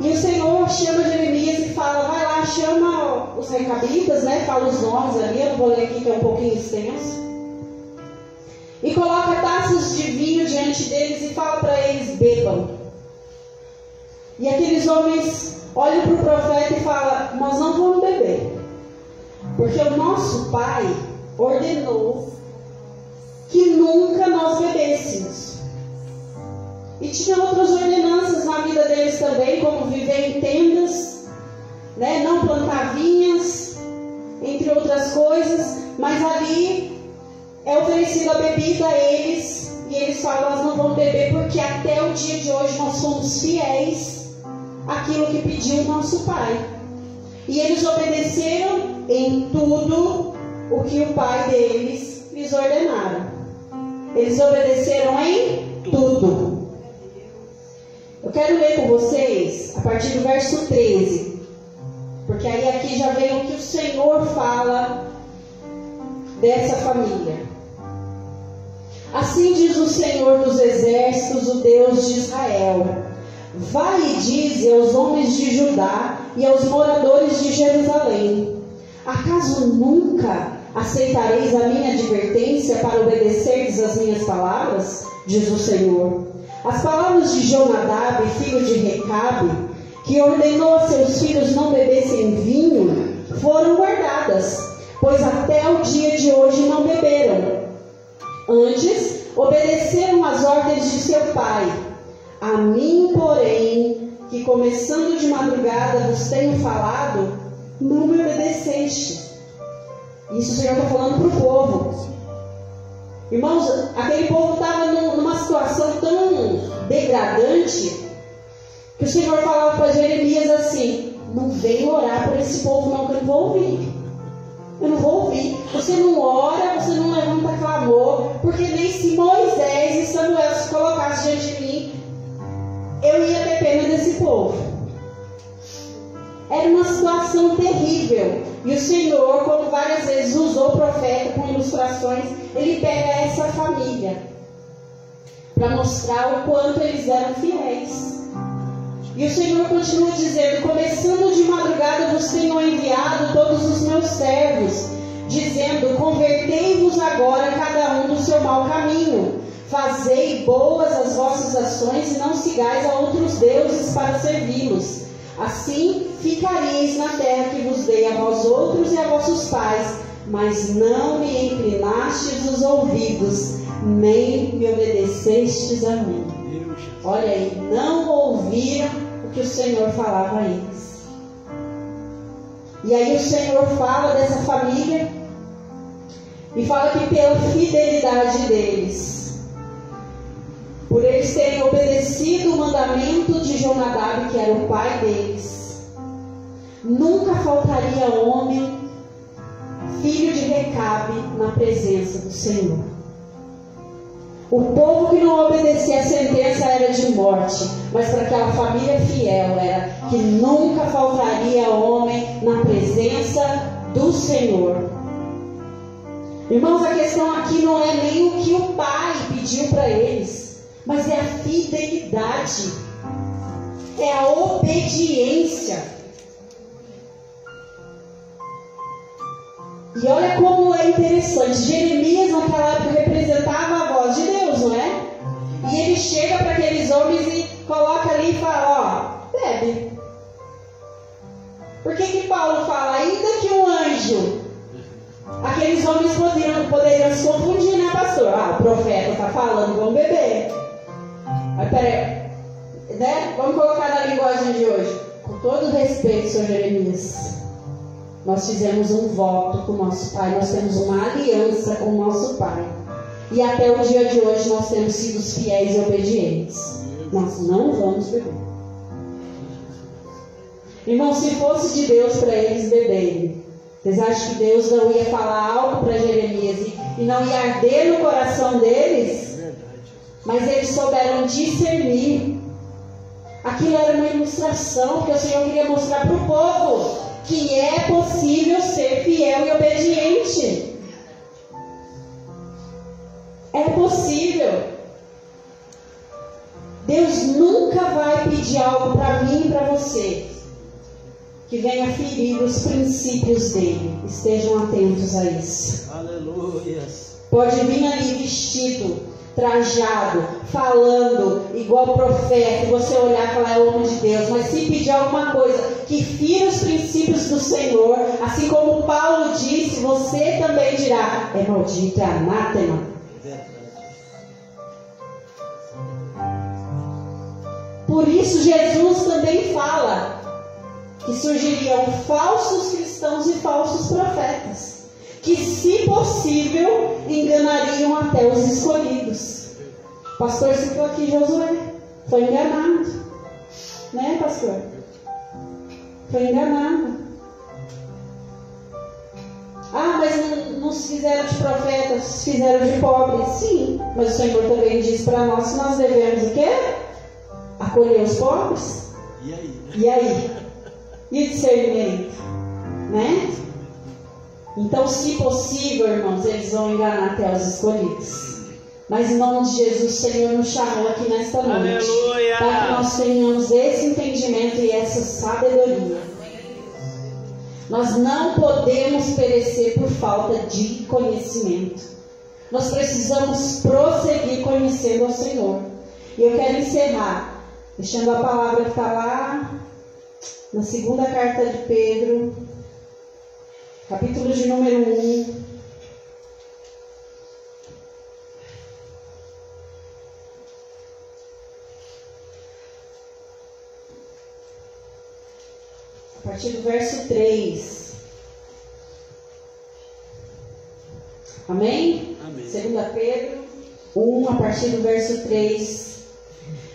E o Senhor chama Jeremias e fala, vai lá, chama os recabitas, né? Fala os nomes ali, eu não vou ler aqui que é um pouquinho extenso. E coloca taças de vinho diante deles e fala para eles, bebam. E aqueles homens olham para o profeta e falam, nós não vamos beber, porque o nosso pai ordenou que nunca nós bebêssemos. E tinha outras ordenanças na vida deles também, como viver em tendas, né? Não plantar vinhas, entre outras coisas, mas ali é oferecida a bebida a eles, e eles falam, nós não vamos beber, porque até o dia de hoje nós somos fiéis àquilo que pediu o nosso pai. E eles obedeceram em tudo o que o pai deles lhes ordenaram. Eles obedeceram em tudo. Eu quero ler com vocês a partir do verso 13, porque aí aqui já vem o que o Senhor fala dessa família. Assim diz o Senhor dos exércitos, o Deus de Israel: vai e dize aos homens de Judá e aos moradores de Jerusalém: acaso nunca aceitareis a minha advertência para obedecerdes as minhas palavras? Diz o Senhor. As palavras de Jonadab, filho de Recabe, que ordenou a seus filhos não bebessem vinho, foram guardadas, pois até o dia de hoje não beberam. Antes, obedeceram às ordens de seu pai. A mim, porém, que começando de madrugada vos tenho falado, não me obedeceste. Isso o Senhor está falando para o povo. Irmãos, aquele povo estava numa situação tão degradante que o Senhor falava para Jeremias assim: não vem orar por esse povo não, que eu não vou ouvir. Eu não vou ouvir. Você não ora, você não levanta clamor, porque nem se Moisés e Samuel se colocassem diante de mim, eu ia ter pena desse povo. Era uma situação terrível. E o Senhor, como várias vezes usou o profeta com ilustrações, ele pega essa família para mostrar o quanto eles eram fiéis. E o Senhor continua dizendo: começando de madrugada vos tenho enviado todos os meus servos, dizendo: convertei-vos agora cada um do seu mau caminho, fazei boas as vossas ações e não sigais a outros deuses para servi-los. Assim ficareis na terra que vos dei a vós outros e a vossos pais, mas não me inclinastes os ouvidos, nem me obedecestes a mim. Olha aí, não ouviram o que o Senhor falava a eles. E aí o Senhor fala dessa família e fala que pela fidelidade deles, por eles terem obedecido o mandamento de Jonadab, que era o pai deles, nunca faltaria homem, filho de Recabe, na presença do Senhor. O povo que não obedecia a sentença era de morte, mas para aquela família fiel era que nunca faltaria homem na presença do Senhor. Irmãos, a questão aqui não é nem o que o pai pediu para eles, mas é a fidelidade, é a obediência. E olha como é interessante, Jeremias naquela época representava a voz de Deus, não é? E ele chega para aqueles homens e coloca ali e fala: ó, bebe. Por que Paulo fala? Ainda que um anjo, aqueles homens poderiam se confundir, né, pastor? Ah, o profeta está falando, vamos beber. Mas peraí, né? Vamos colocar na linguagem de hoje. Com todo respeito, senhor Jeremias, nós fizemos um voto com o nosso pai, nós temos uma aliança com o nosso pai. E até o dia de hoje nós temos sido fiéis e obedientes. Nós não vamos beber. Irmão, se fosse de Deus para eles beberem, vocês acham que Deus não ia falar algo para Jeremias e não ia arder no coração deles? Mas eles souberam discernir. Aquilo era uma ilustração, porque o Senhor queria mostrar para o povo que é possível ser fiel e obediente. É possível. Deus nunca vai pedir algo para mim e para você que venha ferir os princípios dele. Estejam atentos a isso. Aleluia. Pode vir ali vestido, trajado, falando igual profeta, e você olhar e falar: é o homem de Deus. Mas se pedir alguma coisa que fira os princípios do Senhor, assim como Paulo disse, você também dirá: é maldito, é anátema. Por isso Jesus também fala que surgiriam falsos cristãos e falsos profetas, que, se possível, enganariam até os escolhidos. O pastor citou aqui Josué, foi enganado, né, pastor? Foi enganado. Ah, mas não se fizeram de profetas, se fizeram de pobres. Sim, mas o Senhor também diz para nós que nós devemos o quê? Acolher os pobres? E aí? E aí? E o discernimento? Né? Então, se possível, irmãos, eles vão enganar até os escolhidos. Mas em nome de Jesus, o Senhor nos chamou aqui nesta noite. Aleluia! Para que nós tenhamos esse entendimento e essa sabedoria. Nós não podemos perecer por falta de conhecimento. Nós precisamos prosseguir conhecendo ao Senhor. E eu quero encerrar, deixando a palavra que está lá na segunda carta de Pedro, capítulo de número 1. A partir do verso 3. Amém? Amém. 2 Pedro 1, a partir do verso 3.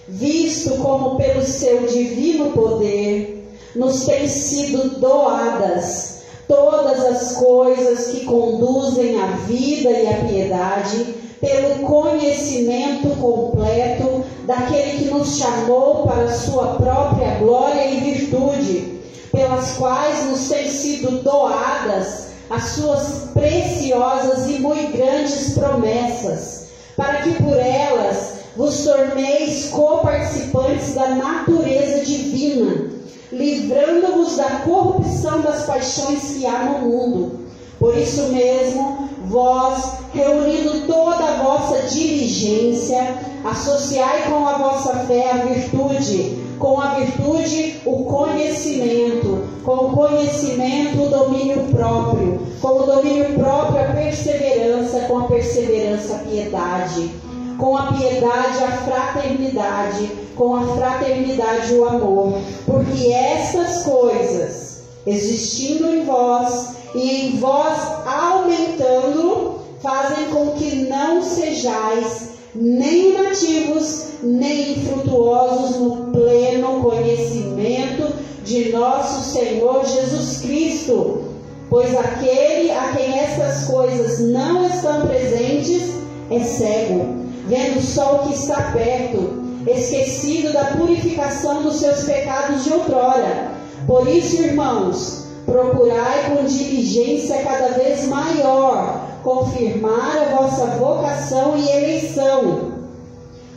Visto como pelo seu divino poder nos têm sido doadas todas as coisas que conduzem à vida e à piedade, pelo conhecimento completo daquele que nos chamou para a sua própria glória e virtude, pelas quais nos têm sido doadas as suas preciosas e muito grandes promessas, para que por elas vos torneis coparticipantes da natureza divina, livrando-vos da corrupção das paixões que há no mundo. Por isso mesmo, vós, reunindo toda a vossa diligência, associai com a vossa fé a virtude, com a virtude o conhecimento, com o conhecimento o domínio próprio, com o domínio próprio a perseverança, com a perseverança a piedade, com a piedade a fraternidade, com a fraternidade o amor, porque estas coisas, existindo em vós e em vós aumentando, fazem com que não sejais nem inativos, nem infrutuosos no pleno conhecimento de nosso Senhor Jesus Cristo. Pois aquele a quem estas coisas não estão presentes é cego, vendo só o que está perto, esquecido da purificação dos seus pecados de outrora. Por isso, irmãos, procurai com diligência cada vez maior confirmar a vossa vocação e eleição,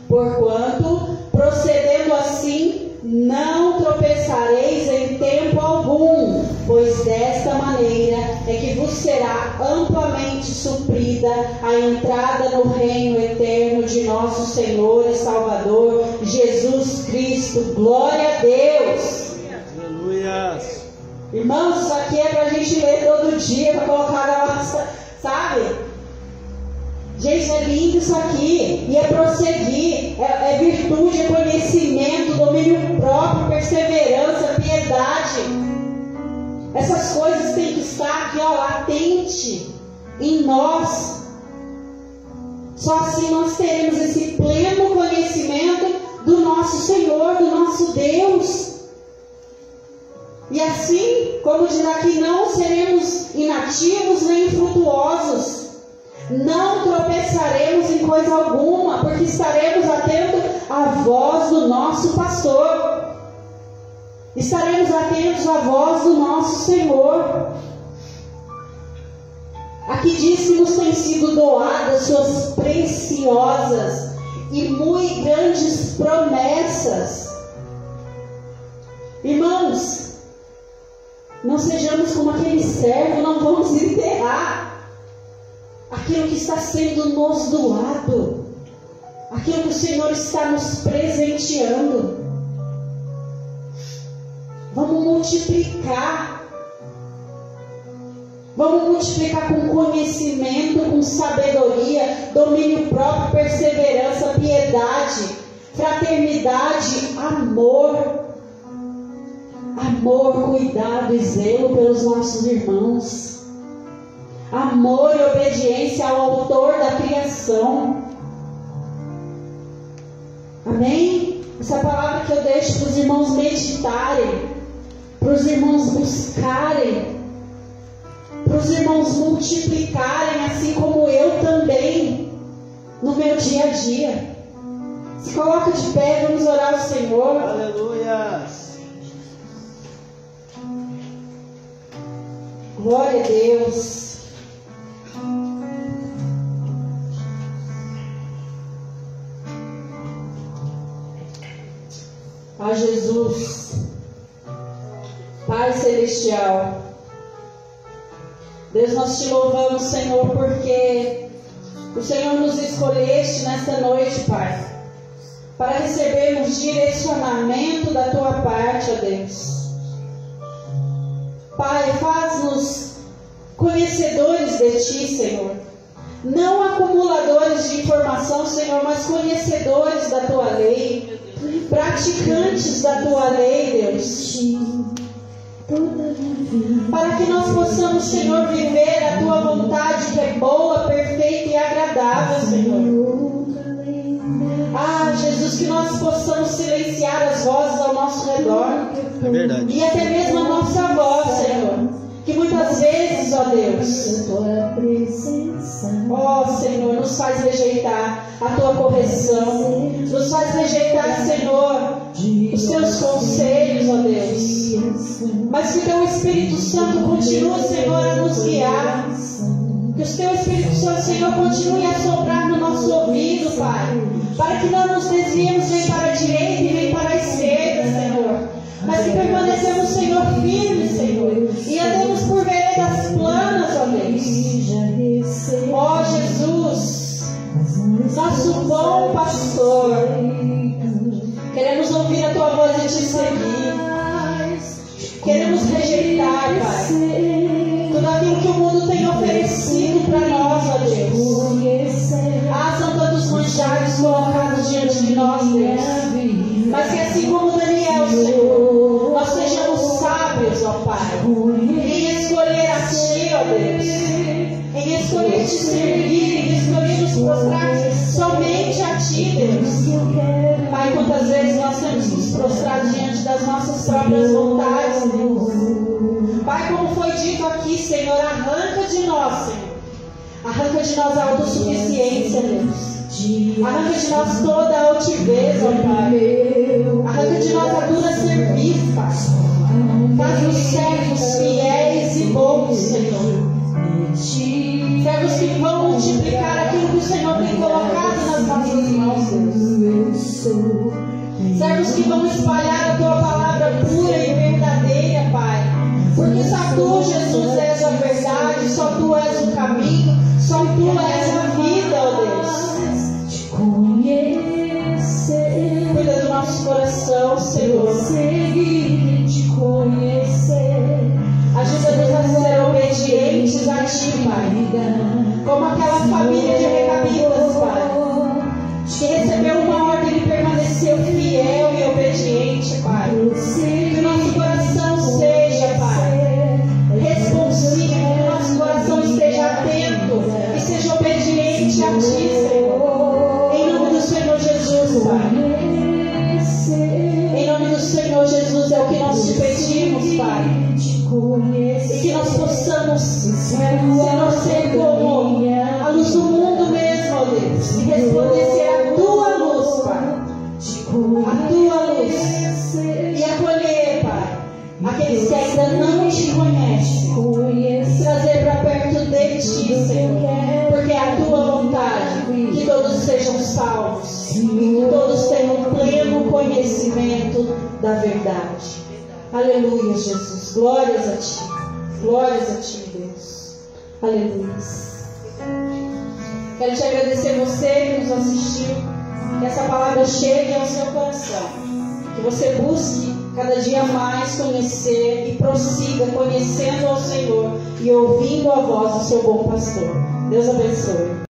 porquanto, procedendo assim, não tropeçareis em tempo algum, pois desta maneira é que vos será amplamente suprida a entrada no reino eterno de nosso Senhor e Salvador Jesus Cristo. Glória a Deus! Aleluia! Irmãos, isso aqui é para a gente ler todo dia, para colocar na nossa, sabe? Gente, é lindo isso aqui, e é prosseguir, é virtude, é conhecimento, domínio próprio, perseverança, piedade. Essas coisas têm que estar aqui, ó, latente em nós. Só assim nós teremos esse pleno conhecimento do nosso Senhor, do nosso Deus. E assim, como diz aqui, não seremos inativos nem infrutuosos. Não tropeçaremos em coisa alguma, porque estaremos atentos à voz do nosso pastor. Estaremos atentos à voz do nosso Senhor. Aqui diz que nos têm sido doadas suas preciosas e muito grandes promessas. Irmãos, não sejamos como aquele servo, não vamos enterrar aquilo que está sendo nos doado, aquilo que o Senhor está nos presenteando. Vamos multiplicar. Vamos multiplicar com conhecimento, com sabedoria, domínio próprio, perseverança, piedade, fraternidade, amor. Amor, cuidado e zelo pelos nossos irmãos. Amor e obediência ao autor da criação. Amém? Essa palavra que eu deixo para os irmãos meditarem, para os irmãos buscarem, para os irmãos multiplicarem, assim como eu também, no meu dia a dia. Se coloca de pé, vamos orar ao Senhor. Aleluia. Glória a Deus. Ó Jesus, Pai Celestial, Deus, nós te louvamos, Senhor, porque o Senhor nos escolheste nesta noite, Pai, para recebermos direcionamento da Tua parte, ó Deus. Pai, faz-nos conhecedores de Ti, Senhor. Não acumuladores de informação, Senhor, mas conhecedores da Tua lei, praticantes da Tua lei, Deus. Para que nós possamos, Senhor, viver a Tua vontade que é boa, perfeita e agradável, Senhor. Ah, Jesus, que nós possamos silenciar as vozes ao nosso redor. É verdade. E até mesmo a nossa voz, Senhor. Que muitas vezes, ó Deus, ó Senhor, nos faz rejeitar a Tua correção, nos faz rejeitar, Senhor, os Teus conselhos, ó Deus. Mas que Teu Espírito Santo continue, Senhor, a nos guiar. Que o Teu Espírito Santo, Senhor, continue a soprar no nosso ouvido, Pai, para que não nos desviemos nem para a direita e nem para a esquerda, Senhor, mas que permanecemos, Senhor, firmes, Senhor, e andemos por veredas planas, ó Deus. Ó Jesus, nosso bom pastor, queremos ouvir a Tua voz e Te seguir. Queremos rejeitar, Pai, tudo aquilo que o mundo tem oferecido para nós, ó Deus. Ah, são tantos manchados colocados diante de nós, Deus. Mas que assim como Daniel, Senhor, nós sejamos sábios, ó Pai, em escolher a Ti, ó Deus, em escolher Te servir, em escolher nos prostrar somente a Ti, Deus. Pai, quantas vezes nós temos nos prostrado diante das nossas próprias vontades, Deus. Pai, como foi dito aqui, Senhor, arranca de nós, Senhor. Arranca de nós a autossuficiência, Deus. Arranca de nós toda a altivez, ó Pai. Arranca de nós a dura serviço, Pai. Faz-nos servos fiéis e bons, Senhor. Servos que vão multiplicar aquilo que o Senhor tem colocado nas nossas mãos, Deus. Servos que vão espalhar a Tua palavra pura e verdadeira, Pai. Porque só Tu, Jesus, és a verdade, só Tu és o caminho, só Tu és a vida, ó Deus. Cuida do nosso coração, Senhor. Ajuda-nos a ser obedientes a Ti, Pai. Como aquela família de recabitas, Pai, que recebeu uma ordem e permaneceu fiel e obediente, Pai. Que o nosso coração seja, Pai, responsivo, que o nosso coração esteja atento e seja obediente a Ti, Senhor. Em nome do Senhor Jesus, Pai. Em nome do Senhor Jesus é o que nós Te pedimos, Pai. E que nós possamos, Senhor, ser como a luz do mundo mesmo, ó Deus, e resplandecer a Tua luz, Pai. A Tua luz. E acolher, Pai, aqueles que ainda não Te conhecem. E trazer para perto de Ti, Senhor. Porque é a Tua vontade que todos sejam salvos. E que todos tenham pleno conhecimento da verdade. Aleluia, Jesus. Glórias a Ti. Glórias a Ti, Deus. Aleluia. Quero Te agradecer você que nos assistiu. Que essa palavra chegue ao seu coração. Que você busque cada dia mais conhecer e prossiga conhecendo ao Senhor e ouvindo a voz do seu bom pastor. Deus abençoe.